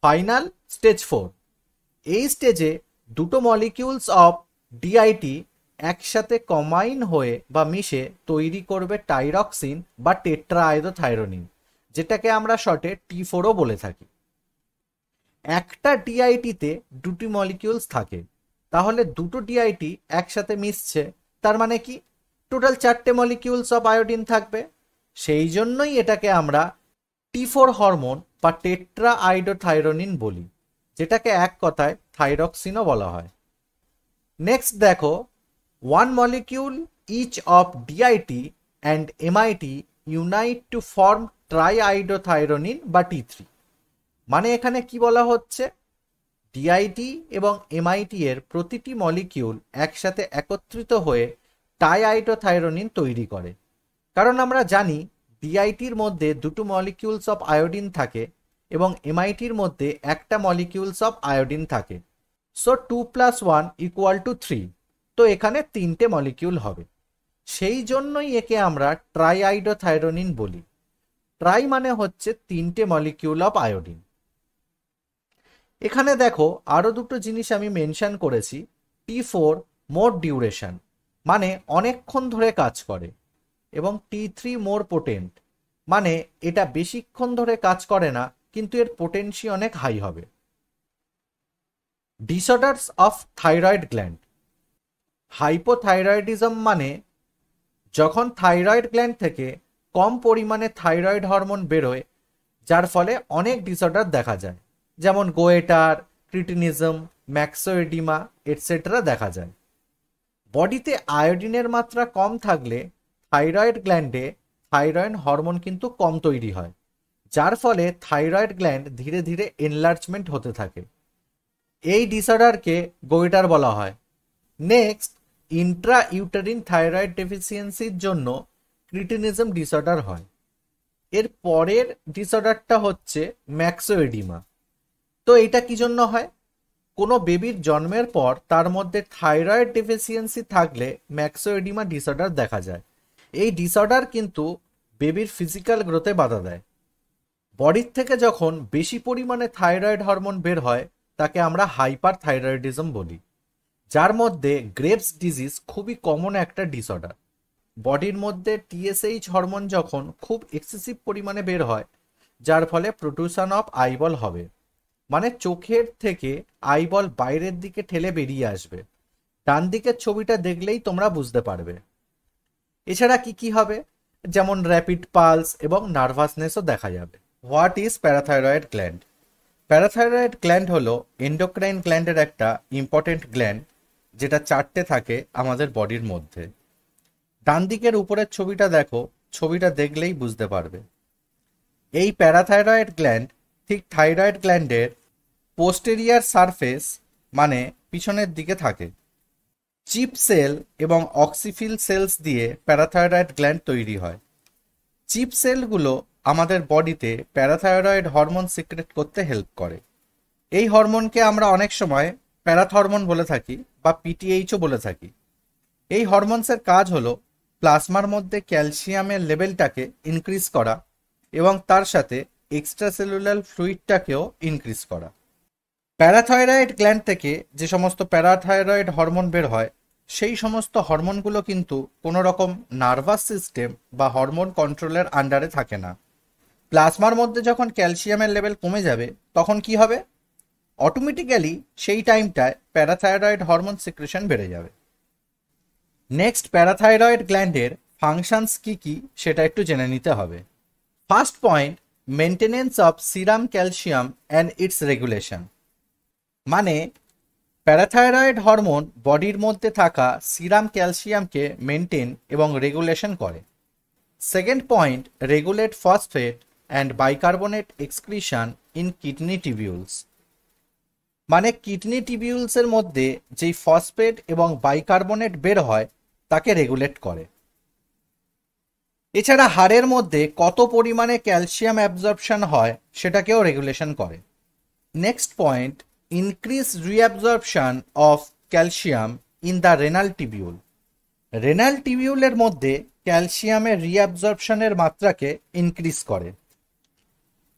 ফাইনাল স্টেজ 4, এই স্টেজে দুটো মলিকিউলস অফ ডিআইটি একসাথে কম্বাইন হয়ে বা মিশে তৈরি করবে টাইরক্সিন বা টেট্রাআইডোথাইরোনিন, যেটাকে আমরা শর্টে T4ও বলে থাকি। একটা ডিআইটিতে দুটি মলিকিউলস থাকে, তাহলে দুটো ডিআইটি একসাথে মিশছে, তার মানে কি টোটাল 4টে মলিকিউলস অফ আয়োডিন থাকবে। সেই জন্যই এটাকে আমরা T4 হরমোন বা টেট্রাআইডোথাইরোনিন বলি, যেটাকে এক কথায় থাইরক্সিনও বলা হয়। নেক্সট দেখো, one molecule each of DIT and MIT unite to form triiodothyronine বা T3, মানে এখানে কি বলা হচ্ছে, ডিআইটি এবং এমআইটি এর প্রতিটি মলিকিউল একসাথে একত্রিত হয়ে টাইআইডোথাইরোনিন তৈরি করে। কারণ আমরা জানি ডিআইটির মধ্যে দুটো মলিকিউলস অফ আয়োডিন থাকে এবং এমআইটির মধ্যে একটা মলিকিউলস অফ আয়োডিন থাকে। সো 2 + 1 = 3, তো এখানে 3টে মলিকিউল হবে। সেই জন্যই একে আমরা ট্রাইআইডোথাইরোনিন বলি। ট্রাই মানে হচ্ছে 3টে মলিকিউল অফ আয়োডিন। এখানে দেখো আরো দুটো জিনিস আমি মেনশন করেছি। T4 মোর ডিউরেশন, মানে অনেকক্ষণ ধরে কাজ করে, এবং T3 মোর পোটেন্ট, মানে এটা বেশিক্ষণ ধরে কাজ করে না কিন্তু এর পোটেন্সি অনেক হাই হবে। Disorders of thyroid gland. Hypothyroidism মানে যখন থাইরয়েড গ্ল্যান্ড থেকে কম পরিমাণে থাইরয়েড হরমোন বেরোয়, যার ফলে অনেক ডিসঅর্ডার দেখা যায়, যেমন গোয়েটার, ক্রিটিনিজম, ম্যাক্সোএডিমা এটসেট্রা দেখা যায়। বডিতে আয়োডিনের মাত্রা কম থাকলে থাইরয়েড গ্ল্যান্ডে থাইরয়েড হরমোন কিন্তু কম তৈরি হয়, যার ফলে থাইরয়েড গ্ল্যান্ড ধীরে ধীরে এনলার্জমেন্ট হতে থাকে। এই ডিসঅর্ডারকে গোয়েটার বলা হয়। নেক্সট, ইন্ট্রা ইউটেরিন থাইরয়েড ডেফিসিয়েন্সির জন্য ক্রিটিনিজম ডিসঅর্ডার হয়। এর পরের ডিসঅর্ডারটা হচ্ছে ম্যাক্সোএডিমা। তো এটা কি জন্য হয়? কোনো বেবির জন্মের পর তার মধ্যে থাইরয়েড ডেফিসিয়েন্সি থাকলে ম্যাক্সোএডিমা ডিসঅর্ডার দেখা যায়। এই ডিসঅর্ডার কিন্তু বেবির ফিজিক্যাল গ্রোথে বাধা দেয়। বডির থেকে যখন বেশি পরিমাণে থাইরয়েড হরমোন বের হয় তাকে আমরা হাইপার থাইরয়েডিজম বলি, যার মধ্যে গ্রেভস ডিজিজ খুবই কমন একটা ডিসঅর্ডার। বডির মধ্যে টিএসএইচ হরমোন যখন খুব এক্সেসিভ পরিমাণে বের হয়, যার ফলে প্রোট্রুশন অফ আইবল হবে, মানে চোখের থেকে আইবল বাইরের দিকে ঠেলে বেরিয়ে আসবে। ডান দিকের ছবিটা দেখলেই তোমরা বুঝতে পারবে। এছাড়া কি কি হবে, যেমন র্যাপিড পালস এবং নার্ভাসনেসও দেখা যাবে। What is parathyroid gland? Parathyroid gland হলো এন্ডোক্রাইন গ্ল্যান্ডের একটা ইম্পর্টেন্ট গ্ল্যান্ড, যেটা চারটে থাকে আমাদের বডির মধ্যে। ডান দিকের উপরের ছবিটা দেখো, ছবিটা দেখলেই বুঝতে পারবে। এই প্যারাথাইরয়েড গ্ল্যান্ড ঠিক থাইরয়েড গ্ল্যান্ডের পোস্টেরিয়ার সারফেস মানে পিছনের দিকে থাকে। চিপ সেল এবং অক্সিফিল সেলস দিয়ে প্যারাথাইরয়েড গ্ল্যান্ড তৈরি হয়। চিপ সেলগুলো আমাদের বডিতে প্যারাথাইরয়েড হরমোন সিক্রেট করতে হেল্প করে। এই হরমোনকে আমরা অনেক সময় প্যারাথরমোন বলে থাকি বা পিটিএইচও বলে থাকি। এই হরমোনসের কাজ হলো প্লাজমার মধ্যে ক্যালসিয়ামের লেভেলটাকে ইনক্রিজ করা এবং তার সাথে এক্সট্রাসেলুলার ফ্লুইডটাকেও ইনক্রিজ করা। প্যারাথাইরয়েড গ্ল্যান্ড থেকে যে সমস্ত প্যারাথাইরয়েড হরমোন বের হয়, সেই সমস্ত হরমোনগুলো কিন্তু কোনো রকম নার্ভাস সিস্টেম বা হরমোন কন্ট্রোলের আন্ডারে থাকে না। প্লাজমার মধ্যে যখন ক্যালসিয়ামের লেভেল কমে যাবে তখন কি হবে? অটোমেটিক্যালি সেই টাইমটায় প্যারাথাইরয়েড হরমোন সিক্রেশন বেড়ে যাবে। নেক্সট, প্যারাথাইরয়েড গ্ল্যান্ডের ফাংশনস কি কি সেটা একটু জেনে নিতে হবে। First point, maintenance of serum calcium and its regulation, মানে প্যারাথাইরয়েড হরমোন বডির মধ্যে থাকা সিরাম ক্যালসিয়ামকে মেনটেন এবং রেগুলেশন করে। Second point, regulate phosphate and bicarbonate excretion in kidney tubules, মানে কিডনি টিবিউলসের মধ্যে যেই ফসফেট এবং বাইকার্বনেট বের হয় তাকে রেগুলেট করে। এছাড়া হাড়ের মধ্যে কত পরিমাণে ক্যালসিয়াম অ্যাবজর্পশন হয় সেটাকেও রেগুলেশন করে। Next point, increase reabsorption of calcium in the renal tubule, renal টিবিউলের মধ্যে ক্যালসিয়ামের রিঅ্যাবজর্পশনের মাত্রাকে ইনক্রিজ করে।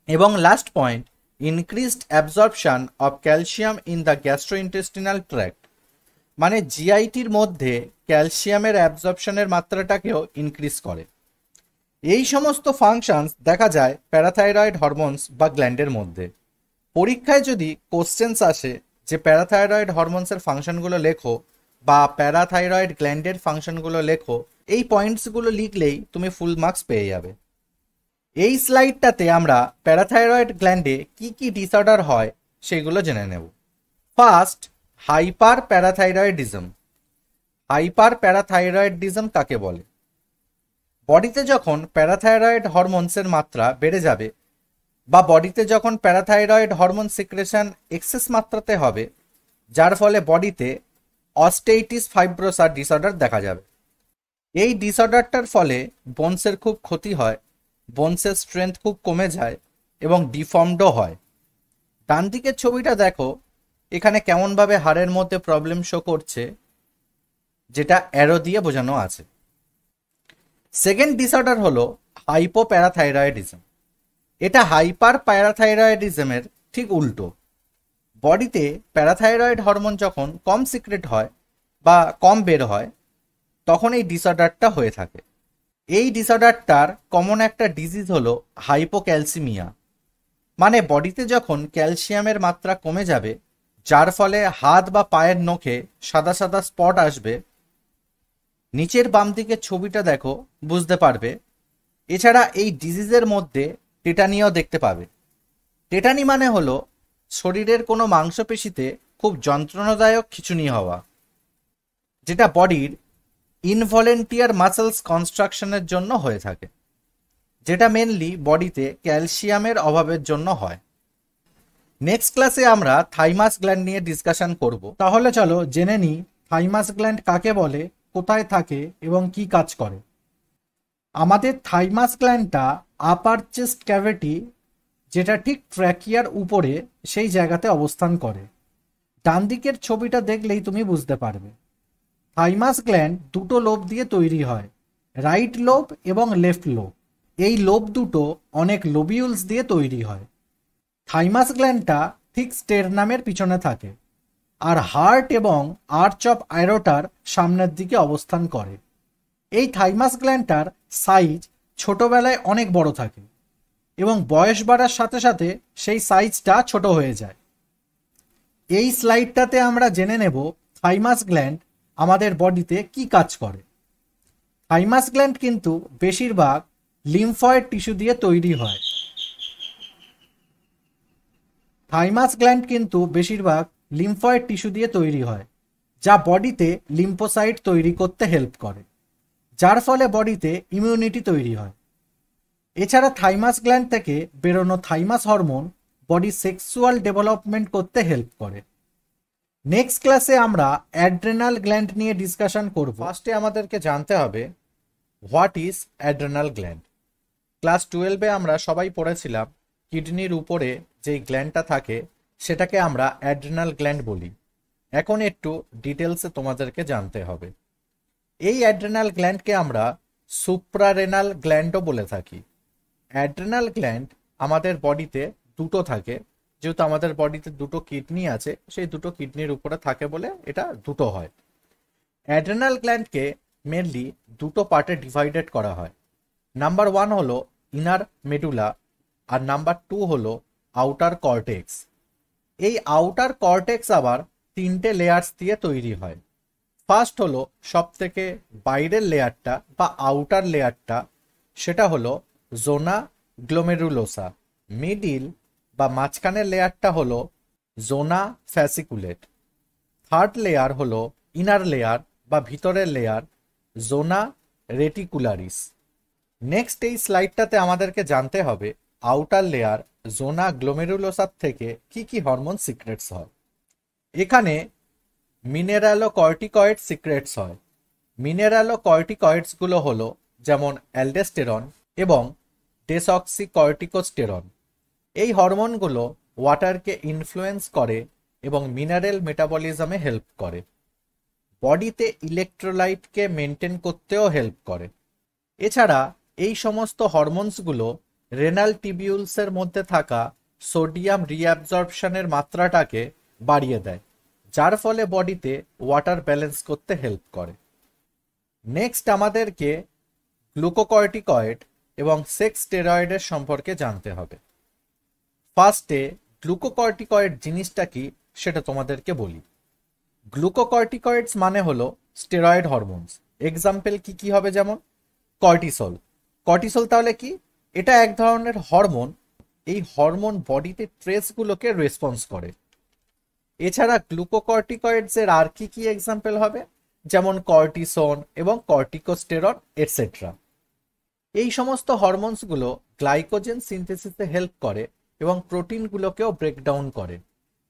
এবং last point, increased absorption of calcium in the gastrointestinal tract, মানে জিআইটির মধ্যে ক্যালসিয়ামের অ্যাবজর্পশনের মাত্রাটাকেও ইনক্রিজ করে। এই সমস্ত ফাংশনস দেখা যায় প্যারাথাইরয়েড হরমোনস বা গ্ল্যান্ডের মধ্যে। পরীক্ষায় যদি কোশ্চেন্স আসে যে প্যারাথাইরয়েড হরমোনসের ফাংশনগুলো লেখো বা প্যারাথাইরয়েড গ্ল্যান্ডের ফাংশনগুলো লেখো, এই পয়েন্টসগুলো লিখলেই তুমি ফুল মার্কস পেয়ে যাবে। এই স্লাইডটাতে আমরা প্যারাথাইরয়েড গ্ল্যান্ডে কি কি ডিসঅর্ডার হয় সেগুলো জেনে নেব। First, hyper parathyroidism. Hyper parathyroidism কাকে বলে? বডিতে যখন প্যারাথাইরয়েড হরমোনসের মাত্রা বেড়ে যাবে বা বডিতে যখন প্যারাথাইরয়েড হরমোন সিক্রেশন এক্সেস মাত্রাতে হবে, যার ফলে বডিতে অস্টেইটিস ফাইব্রোসা ডিসঅর্ডার দেখা যাবে। এই ডিসঅর্ডারটার ফলে বোনসের খুব ক্ষতি হয়, বোনসের স্ট্রেংথ খুব কমে যায় এবং ডিফর্মডও হয়। ডান দিকের ছবিটা দেখো, এখানে কেমনভাবে হাড়ের মধ্যে প্রবলেম শো করছে, যেটা অ্যারো দিয়ে বোঝানো আছে। সেকেন্ড ডিসঅর্ডার হলো হাইপোপ্যারাথাইরয়েডিজম। এটা হাইপার প্যারাথাইরয়েডিজমের ঠিক উল্টো। বডিতে প্যারাথাইরয়েড হরমোন যখন কম সিক্রেট হয় বা কম বের হয় তখন এই ডিসঅর্ডারটা হয়ে থাকে। এই ডিসঅর্ডারটার কমন একটা ডিজিজ হলো হাইপোক্যালসিমিয়া, মানে বডিতে যখন ক্যালসিয়ামের মাত্রা কমে যাবে, যার ফলে হাত বা পায়ের নখে সাদা সাদা স্পট আসবে। নিচের বাম দিকের ছবিটা দেখো, বুঝতে পারবে। এছাড়া এই ডিজিজের মধ্যে টেটানিও দেখতে পাবে। টেটানি মানে হলো শরীরের কোনো মাংসপেশিতে খুব যন্ত্রণাদায়ক খিঁচুনি হওয়া, যেটা বডির ইনভলেন্টিয়ার মাসেলস কনস্ট্রাকশনের জন্য হয়ে থাকে, যেটা মেনলি বডিতে ক্যালসিয়ামের অভাবের জন্য হয়। নেক্সট ক্লাসে আমরা থাইমাস গ্ল্যান্ড নিয়ে ডিসকাশন করব। তাহলে চলো জেনে নিই থাইমাস গ্ল্যান্ড কাকে বলে, কোথায় থাকে এবং কি কাজ করে। আমাদের থাইমাস গ্ল্যান্ডটা আপার চেস্ট ক্যাভিটি, যেটা ঠিক ট্র্যাকিয়ার উপরে, সেই জায়গাতে অবস্থান করে। ডান দিকের ছবিটা দেখলেই তুমি বুঝতে পারবে। থাইমাস গ্ল্যান্ড দুটো লোব দিয়ে তৈরি হয়, রাইট লোব এবং লেফট লোব। এই লোব দুটো অনেক লোবিউলস দিয়ে তৈরি হয়। থাইমাস গ্ল্যান্ডটা ঠিক স্টেরনামের পিছনে থাকে, আর হার্ট এবং আর্চ অফ আয়োটার সামনের দিকে অবস্থান করে। এই থাইমাস গ্ল্যান্ডটার সাইজ ছোটবেলায় অনেক বড় থাকে এবং বয়স বাড়ার সাথে সাথে সেই সাইজটা ছোট হয়ে যায়। এই স্লাইডটাতে আমরা জেনে নেব থাইমাস গ্ল্যান্ড আমাদের বডিতে কি কাজ করে। থাইমাস গ্ল্যান্ড কিন্তু বেশিরভাগ লিম্ফয়েড টিস্যু দিয়ে তৈরি হয়। থাইমাস গ্ল্যান্ড কিন্তু বেশিরভাগ লিম্ফয়েড টিস্যু দিয়ে তৈরি হয়, যা বডিতে লিম্ফোসাইট তৈরি করতে হেল্প করে, যার ফলে বডিতে ইমিউনিটি তৈরি হয়। এছাড়া থাইমাস গ্ল্যান্ড থেকে বেরোনো thymus hormone body sexual development করতে হেল্প করে। নেক্সট ক্লাসে আমরা অ্যাড্রেনাল গ্ল্যান্ড নিয়ে ডিসকাশন করব। ফার্স্টে আমাদেরকে জানতে হবে what is adrenal gland. Class 12-এ আমরা সবাই পড়েছিলাম কিডনির উপরে যেই গ্ল্যান্ডটা থাকে সেটাকে আমরা অ্যাড্রেনাল গ্ল্যান্ড বলি। এখন একটু ডিটেলসে তোমাদেরকে জানতে হবে। এই অ্যাড্রেনাল গ্ল্যান্ডকে আমরা সুপ্রারেনাল গ্ল্যান্ডও বলে থাকি। অ্যাড্রেনাল গ্ল্যান্ড আমাদের বডিতে দুটো থাকে, যেহেতু আমাদের বডিতে দুটো কিডনি আছে, সেই দুটো কিডনির উপরে থাকে বলে এটা দুটো হয়। অ্যাড্রেনাল গ্ল্যান্ডকে মেনলি দুটো পার্টে ডিভাইডেড করা হয়। নাম্বার 1 হলো ইনার মেডুলা, আর নাম্বার 2 হলো আউটার কর্টেক্স। এই আউটার কর্টেক্স আবার 3টে লেয়ার্স দিয়ে তৈরি হয়। ফার্স্ট হলো সব থেকে বাইরের লেয়ারটা বা আউটার লেয়ারটা, সেটা হলো জোনা গ্লোমেরুলোসা। মিডিল বা মাঝখানের লেয়ারটা হলো জোনা ফ্যাসিকুলেট। থার্ড লেয়ার হলো ইনার লেয়ার বা ভিতরের লেয়ার, জোনা রেটিকুলারিস। নেক্সট এই স্লাইডটাতে আমাদেরকে জানতে হবে আউটার লেয়ার জোনা গ্লোমেরুলোসার থেকে কি কি হরমোন সিক্রেটস হয়। এখানে মিনারেলোকর্টিকয়েড সিক্রেটস হয়। মিনারেলোকর্টিকয়েডসগুলো হলো যেমন অ্যালডোস্টেরন এবং ডেসঅক্সিকর্টিকোস্টেরন। এই হরমোনগুলো ওয়াটারকে ইনফ্লুয়েন্স করে এবং মিনারেল মেটাবলিজমে হেল্প করে। বডিতে ইলেকট্রোলাইটকে মেনটেন করতেও হেল্প করে। এছাড়া এই সমস্ত হরমোনসগুলো রেনাল টিবিউলসের মধ্যে থাকা সোডিয়াম রিঅ্যাবজর্পশনের মাত্রাটাকে বাড়িয়ে দেয়, যার ফলে বডিতে ওয়াটার ব্যালেন্স করতে হেল্প করে। নেক্সট আমাদেরকে গ্লুকোকর্টিকয়েড এবং সেক্স স্টেরয়েডের সম্পর্কে জানতে হবে। ফার্স্টে গ্লুকোকর্টিকয়েড জিনিসটা কি সেটা তোমাদেরকে বলি। গ্লুকোকর্টিকয়েডস মানে হলো স্টেরয়েড হরমোনস। এক্সাম্পল কি কি হবে, যেমন কর্টিসল। কর্টিসল তাহলে কি? এটা এক ধরনের হরমোন। এই হরমোন বডিতে স্ট্রেসগুলোকে রেসপন্স করে। এছাড়া গ্লুকোকর্টিকয়েডস এর আর কি কি এক্সাম্পল হবে, যেমন কর্টিসন এবং কর্টিকোস্টেরন এটসেট্রা। এই সমস্ত হরমোনসগুলো গ্লাইকোজেন সিনথেসিসে হেল্প করে এবং প্রোটিনগুলোকেও ব্রেকডাউন করে।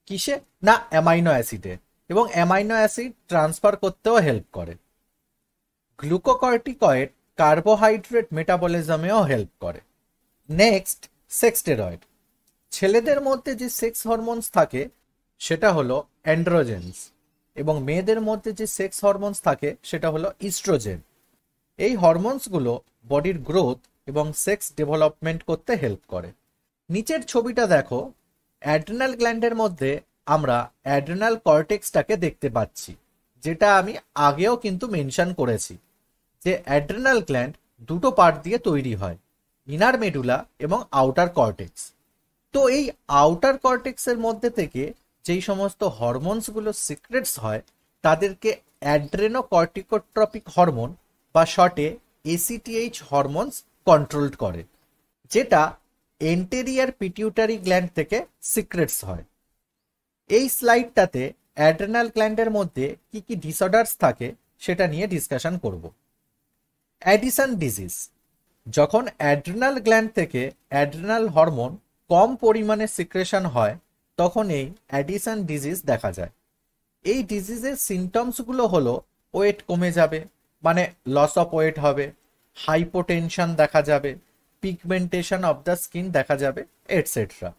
কিসে? না, অ্যামাইনো অ্যাসিডে, এবং অ্যামাইনো অ্যাসিড ট্রান্সফার করতেও হেল্প করে। গ্লুকোকর্টিকয়েড কার্বোহাইড্রেট মেটাবলিজমেও হেল্প করে। Next sex steroid. ছেলেদের মধ্যে যে সেক্স হরমোনস থাকে সেটা হলো অ্যান্ড্রোজেন্স, এবং মেয়েদের মধ্যে যে সেক্স হরমোনস থাকে সেটা হলো ইস্ট্রোজেন। এই হরমোনসগুলো বডির গ্রোথ এবং সেক্স ডেভেলপমেন্ট করতে হেল্প করে। নিচের ছবিটা দেখো, অ্যাড্রেনাল গ্ল্যান্ডের মধ্যে আমরা অ্যাড্রেনাল কর্টেক্সটাকে দেখতে পাচ্ছি, যেটা আমি আগেও কিন্তু মেনশন করেছি যে অ্যাড্রেনাল গ্ল্যান্ড দুটো পার্ট দিয়ে তৈরি হয়, ইনার মেডুলা এবং আউটার কর্টেক্স। তো এই আউটার কর্টেক্সের মধ্যে থেকে যেই সমস্ত হরমোনসগুলো সিক্রেটস হয় তাদেরকে অ্যাড্রেনোকর্টিকোট্রপিক হরমোন বা শর্টে ACTH হরমোনস কন্ট্রোল করে, যেটা এন্টেরিয়ার পিটিউটারি গ্ল্যান্ড থেকে সিক্রেটস হয়। এই স্লাইডটাতে অ্যাড্রেনাল গ্ল্যান্ডের মধ্যে কি কি ডিসঅর্ডারস থাকে সেটা নিয়ে ডিসকাশন করব। Addition disease. যখন অ্যাড্রেনাল গ্ল্যান্ড থেকে অ্যাড্রেনাল হরমোন কম পরিমাণে সিক্রেশন হয় তখন এই অ্যাডিশন ডিজিজ দেখা যায়। এই ডিজিজের সিমটমসগুলো হলো ওয়েট কমে যাবে, মানে লস অফ ওয়েট হবে, হাইপোটেনশন দেখা যাবে, পিগমেন্টেশন অফ দ্য স্কিন দেখা যাবে, এটসেট্রা।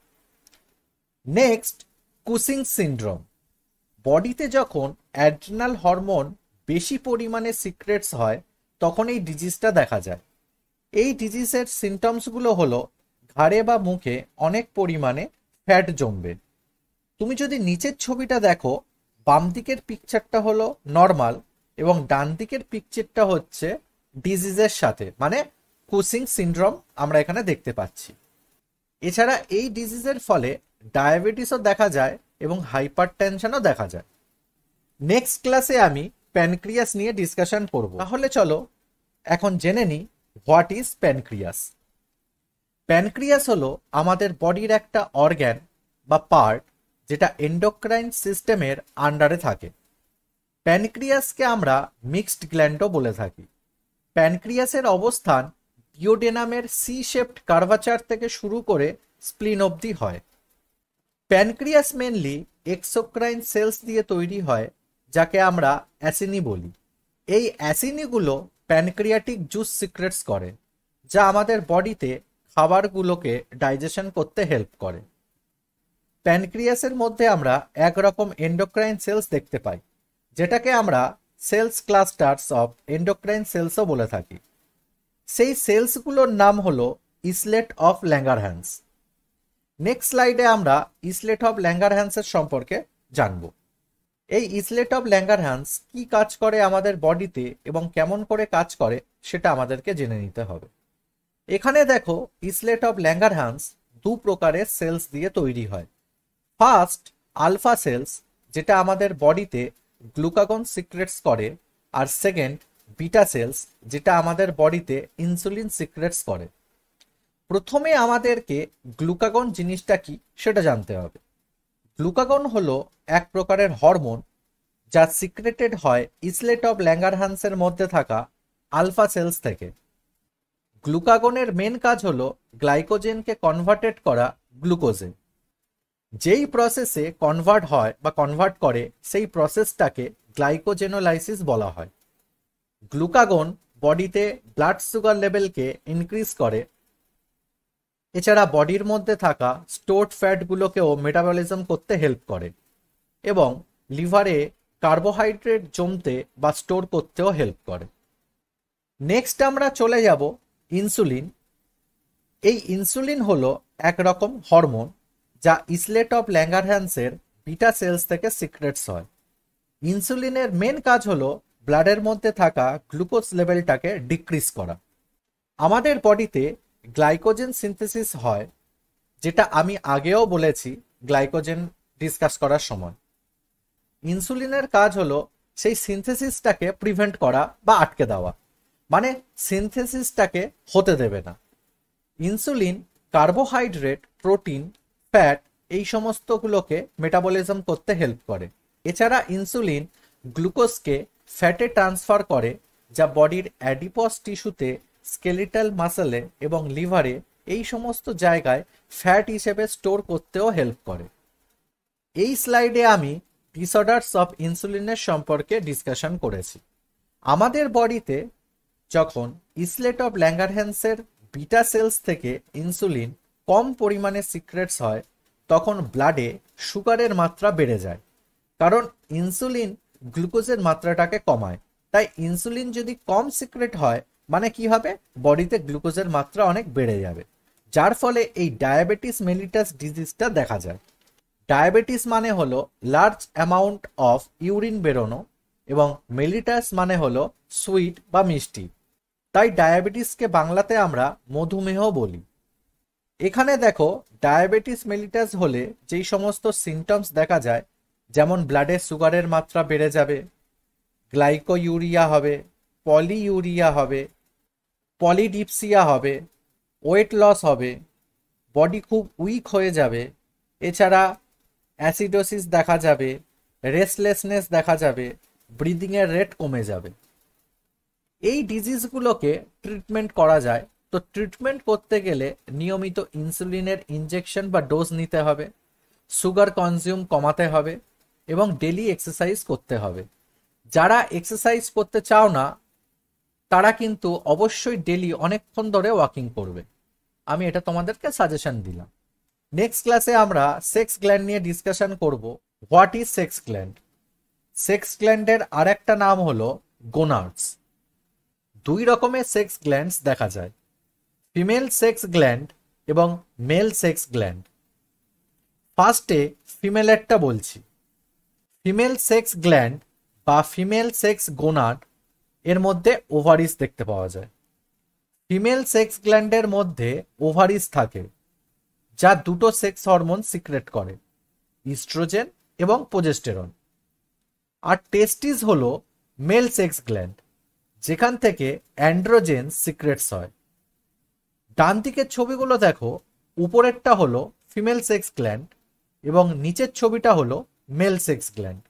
Next কুসিং syndrome. বডিতে যখন অ্যাড্রেনাল হরমোন বেশি পরিমাণে সিক্রেটস হয় তখন এই ডিজিজটা দেখা যায়। এই ডিজিজের সিমটমসগুলো হলো ঘাড়ে বা মুখে অনেক পরিমাণে ফ্যাট জমবে। তুমি যদি নিচের ছবিটা দেখো, বাম দিকের পিকচারটা হলো নর্মাল এবং ডান দিকের পিকচারটা হচ্ছে ডিজিজের সাথে, মানে কুসিং সিনড্রোম আমরা এখানে দেখতে পাচ্ছি। এছাড়া এই ডিজিজের ফলে ডায়াবেটিসও দেখা যায় এবং হাইপার টেনশনও দেখা যায়। নেক্সট ক্লাসে আমি প্যানক্রিয়াস নিয়ে ডিসকাশন করব। তাহলে চলো এখন জেনে নিই হোয়াট ইজ প্যানক্রিয়াস। প্যানক্রিয়াস হলো আমাদের বডির একটা অর্গ্যান বা পার্ট যেটা এন্ডোক্রাইন সিস্টেমের আন্ডারে থাকে। প্যানক্রিয়াসকে আমরা মিক্সড গ্ল্যান্ডও বলে থাকি। প্যানক্রিয়াসের অবস্থান ডিওডেনামের সি শেপড কার্ভাচার থেকে শুরু করে স্প্লিন অবধি হয়। প্যানক্রিয়াস মেনলি এক্সোক্রাইন সেলস দিয়ে তৈরি হয়, যাকে আমরা অ্যাসিনি বলি। এই অ্যাসিনিগুলো প্যানক্রিয়াটিক জুস সিক্রেটস করে, যা আমাদের বডিতে খাবারগুলোকে ডাইজেশন করতে হেল্প করে। প্যানক্রিয়াসের মধ্যে আমরা একরকম এন্ডোক্রাইন সেলস দেখতে পাই, যেটাকে আমরা সেলস ক্লাস্টার্স অফ এন্ডোক্রাইন সেলসও বলে থাকি। সেই সেলসগুলোর নাম হলো ইসলেট অফ ল্যাঙ্গারহ্যান্স। নেক্সট স্লাইডে আমরা ইসলেট অফ ল্যাঙ্গারহ্যান্সের সম্পর্কে জানব। এই ইসলেট অফ ল্যাঙ্গারহ্যান্স কি কাজ করে আমাদের বডিতে এবং কেমন করে কাজ করে সেটা আমাদেরকে জেনে নিতে হবে। এখানে দেখো, ইসলেট অফ ল্যাঙ্গারহ্যান্স দু প্রকারের সেলস দিয়ে তৈরি হয়। ফার্স্ট, আলফা সেলস, যেটা আমাদের বডিতে গ্লুকাগন সিক্রেটস করে, আর সেকেন্ড, বিটা সেলস, যেটা আমাদের বডিতে ইনসুলিন সিক্রেটস করে। প্রথমে আমাদেরকে গ্লুকাগন জিনিসটা কি সেটা জানতে হবে। গ্লুকাগন হলো এক প্রকারের হরমোন যা সিক্রেটেড হয় ইসলেট অফ ল্যাঙ্গারহ্যান্সের মধ্যে থাকা আলফা সেলস থেকে। গ্লুকাগনের মেন কাজ হলো গ্লাইকোজেনকে কনভার্টেড করা গ্লুকোজে। যেই প্রসেসে কনভার্ট হয় বা কনভার্ট করে সেই প্রসেসটাকে গ্লাইকোজেনোলাইসিস বলা হয়। গ্লুকাগন বডিতে ব্লাড সুগার লেভেলকে ইনক্রিজ করে। এছাড়া বডির মধ্যে থাকা স্টোরড ফ্যাটগুলোকেও মেটাবলিজম করতে হেল্প করে এবং লিভারে কার্বোহাইড্রেট জমতে বা স্টোর করতেও হেল্প করে। নেক্সট আমরা চলে যাব ইনসুলিন। এই ইনসুলিন হলো একরকম হরমোন যা ইসলেট অফ ল্যাঙ্গারহ্যান্সের বিটা সেলস থেকে সিক্রেটস হয়। ইনসুলিনের মেন কাজ হলো ব্লাডের মধ্যে থাকা গ্লুকোজ লেভেলটাকে ডিক্রিজ করা। আমাদের বডিতে গ্লাইকোজেন সিনথেসিস হয়, যেটা আমি আগেও বলেছি গ্লাইকোজেন ডিসকাস করার সময়। ইনসুলিনের কাজ হলো সেই সিনথেসিসটাকে প্রিভেন্ট করা বা আটকে দেওয়া, মানে সিনথেসিসটাকে হতে দেবে না। ইনসুলিন কার্বোহাইড্রেট, প্রোটিন, ফ্যাট এই সমস্তগুলোকে মেটাবলিজম করতে হেল্প করে। এছাড়া ইনসুলিন গ্লুকোজকে ফ্যাটে ট্রান্সফার করে, যা বডির অ্যাডিপস টিস্যুতে, স্কেলিটাল মাসেলে এবং লিভারে এই সমস্ত জায়গায় ফ্যাট হিসেবে স্টোর করতেও হেল্প করে। এই স্লাইডে আমি ডিসঅর্ডারস অফ ইনসুলিনের সম্পর্কে ডিসকাশন করেছি। আমাদের বডিতে যখন ইসলেট অফ ল্যাঙ্গারহ্যান্সের বিটা সেলস থেকে ইনসুলিন কম পরিমাণে সিক্রেটস হয়, তখন ব্লাডে সুগারের মাত্রা বেড়ে যায়, কারণ ইনসুলিন গ্লুকোজের মাত্রাটাকে কমায়। তাই ইনসুলিন যদি কম সিক্রেট হয়, মানে কি হবে, বডিতে গ্লুকোজের মাত্রা অনেক বেড়ে যাবে, যার ফলে এই ডায়াবেটিস মেলিটাস ডিজিজটা দেখা যায়। ডায়াবেটিস মানে হলো লার্জ অ্যামাউন্ট অফ ইউরিন বেরোনো এবং মেলিটাস মানে হলো সুইট বা মিষ্টি। তাই ডায়াবেটিসকে বাংলাতে আমরা মধুমেহ বলি। এখানে দেখো, ডায়াবেটিস মেলিটাস হলে যেই সমস্ত সিমটমস দেখা যায়, যেমন ব্লাডে সুগারের মাত্রা বেড়ে যাবে, গ্লাইকোইউরিয়া হবে, পলিইউরিয়া হবে, পলিডিপসিয়া হবে, ওয়েট লস হবে, বডি খুব উইক হয়ে যাবে। এছাড়া অ্যাসিডোসিস দেখা যাবে, রেস্টলেসনেস দেখা যাবে, ব্রিদিংয়ের রেট কমে যাবে। এই ডিজিজগুলোকে ট্রিটমেন্ট করা যায়। তো ট্রিটমেন্ট করতে গেলে নিয়মিত ইনসুলিনের ইনজেকশন বা ডোজ নিতে হবে, সুগার কনজিউম কমাতে হবে এবং ডেলি এক্সারসাইজ করতে হবে। যারা এক্সারসাইজ করতে চাও না, তারা কিন্তু অবশ্যই ডেলি অনেকক্ষণ ধরে ওয়াকিং করবে। আমি এটা তোমাদেরকে সাজেশন দিলাম। নেক্সট ক্লাসে আমরা সেক্স গ্ল্যান্ড নিয়ে ডিসকাশন করব। What is sex gland? Sex গ্ল্যান্ডের আরেকটা নাম হলো গোনাডস। দুই রকমের সেক্স গ্ল্যান্ডস দেখা যায়। ফিমেল সেক্স গ্ল্যান্ড এবং মেল সেক্স গ্ল্যান্ড। ফার্স্টে ফিমেলেরটা বলছি। ফিমেল সেক্স গ্ল্যান্ড বা ফিমেল সেক্স গোনাড এর মধ্যে ওভারিস দেখতে পাওয়া যায়। ফিমেল সেক্স গ্ল্যান্ডের মধ্যে ওভারিস থাকে, যা দুটো সেক্স হরমোন সিক্রেট করে, ইস্ট্রোজেন এবং প্রোজেস্টেরন। আর টেস্টিস হলো মেল সেক্স গ্ল্যান্ড, যেখান থেকে অ্যান্ড্রোজেন সিক্রেটস হয়। ডান দিকের ছবিগুলো দেখো, উপরেরটা হলো ফিমেল সেক্স গ্ল্যান্ড এবং নিচের ছবিটা হলো মেল সেক্স গ্ল্যান্ড।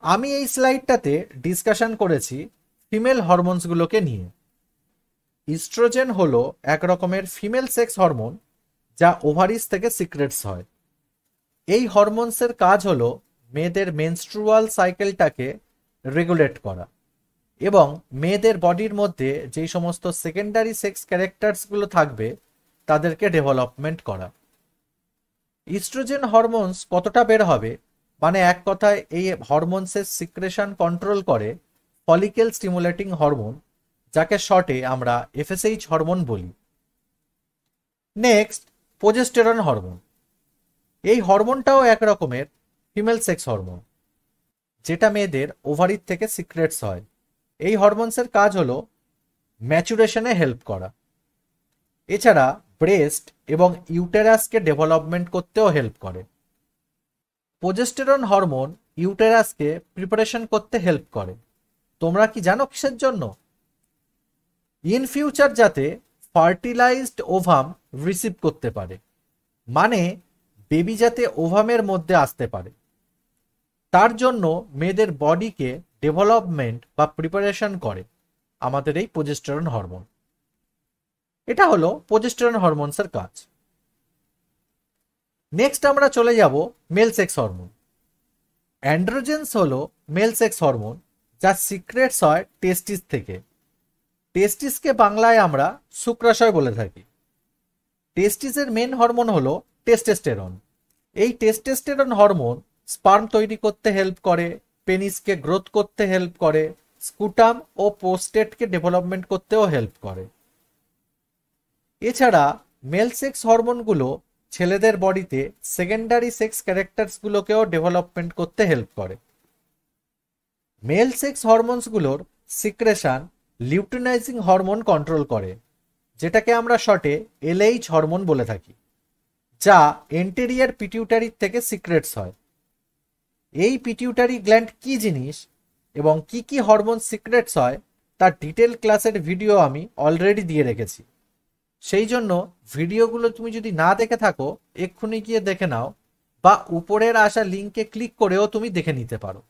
আমি এই স্লাইডটাতে ডিসকাশন করেছি ফিমেল হরমোনসগুলোকে নিয়ে। ইস্ট্রোজেন হলো এক রকমের ফিমেল সেক্স হরমোন, যা ওভারিস থেকে সিক্রেটস হয়। এই হরমোনসের কাজ হলো মেয়েদের মেনস্ট্রুয়াল সাইকেলটাকে রেগুলেট করা এবং মেয়েদের বডির মধ্যে যেই সমস্ত সেকেন্ডারি সেক্স ক্যারেক্টার্সগুলো থাকবে তাদেরকে ডেভেলপমেন্ট করা। ইস্ট্রোজেন হরমোনস কতটা বের হবে, মানে এক কথায় এই হরমোনসের সিক্রেশন কন্ট্রোল করে ফলিকেল স্টিমুলেটিং হরমোন, যাকে শর্টে আমরা এফএসএইচ হরমোন বলি। Next, progesterone hormone. এই হরমোনটাও এক রকমের ফিমেল সেক্স হরমোন, যেটা মেয়েদের ওভারির থেকে সিক্রেটস হয়। এই হরমোনসের কাজ হলো ম্যাচুরেশনে হেল্প করা। এছাড়া ব্রেস্ট এবং ইউটেরাসকে ডেভেলপমেন্ট করতেও হেল্প করে। প্রোজেস্টেরন হরমোন ইউটেরাসকে প্রিপারেশন করতে হেল্প করে। তোমরা কি জানো কিসের জন্য? ইন ফিউচার যাতে ফার্টিলাইজড ওভাম রিসিভ করতে পারে, মানে বেবি যাতে ওভামের মধ্যে আসতে পারে, তার জন্য মেয়েদের বডিকে ডেভেলপমেন্ট বা প্রিপারেশন করে আমাদের এই প্রোজেস্টেরন হরমোন। এটা হলো প্রোজেস্টেরন হরমোনসের কাজ। নেক্সট আমরা চলে যাব মেল সেক্স হরমোন। অ্যান্ড্রোজেন্স হলো মেল সেক্স হরমোন, যা সিক্রেটস হয় টেস্টিস থেকে। টেস্টিসকে বাংলায় আমরা শুক্রাশয় বলে থাকি। টেস্টিসের মেন হরমোন হলো টেস্টোস্টেরন। এই টেস্টোস্টেরন হরমোন স্পার্ম তৈরি করতে হেল্প করে, পেনিসকে গ্রোথ করতে হেল্প করে, স্কুটাম ও প্রোস্টেটকে ডেভেলপমেন্ট করতেও হেল্প করে। এছাড়া মেল সেক্স হরমোনগুলো ছেলেদের বডিতে সেকেন্ডারি সেক্স ক্যারেক্টার্সগুলোকেও ডেভেলপমেন্ট করতে হেল্প করে। মেল সেক্স হরমোনসগুলোর সিক্রেশন লিউটিনাইজিং হরমোন কন্ট্রোল করে, যেটাকে আমরা শর্টে এলএইচ হরমোন বলে থাকি, যা এন্টেরিয়ার পিটিউটারির থেকে সিক্রেটস হয়। এই পিটিউটারি গ্ল্যান্ড কি জিনিস এবং কি কি হরমোন সিক্রেটস হয় তার ডিটেল ক্লাসের ভিডিও আমি অলরেডি দিয়ে রেখেছি। সেই জন্য ভিডিওগুলো তুমি যদি না দেখে থাকো, এক্ষুনি গিয়ে দেখে নাও, বা উপরের আসা লিঙ্কে ক্লিক করেও তুমি দেখে নিতে পারো।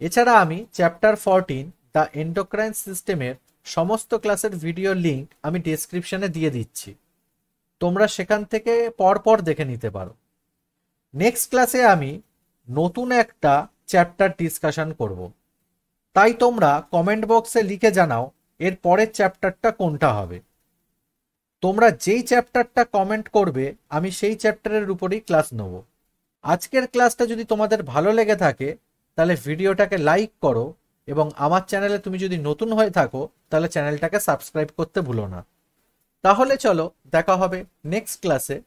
এছাড়া আমি চ্যাপ্টার 14 দ্য এন্ডোক্রাইন সিস্টেমের সমস্ত ক্লাসের ভিডিও লিঙ্ক আমি ডেসক্রিপশনে দিয়ে দিচ্ছি, তোমরা সেখান থেকে পরপর দেখে নিতে পারো। নেক্সট ক্লাসে আমি নতুন একটা চ্যাপ্টার ডিসকাশন করব, তাই তোমরা কমেন্ট বক্সে লিখে জানাও এর পরের চ্যাপ্টারটা কোনটা হবে। তোমরা যেই চ্যাপ্টারটা কমেন্ট করবে আমি সেই চ্যাপ্টারের উপরেই ক্লাস নেব। আজকের ক্লাসটা যদি তোমাদের ভালো লেগে থাকে তাহলে ভিডিওটাকে লাইক করো, এবং আমার চ্যানেলে তুমি যদি নতুন হয়ে থাকো তাহলে চ্যানেলটাকে সাবস্ক্রাইব করতে ভুলো না। তাহলে চলো দেখা হবে নেক্সট ক্লাসে।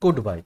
Good bye.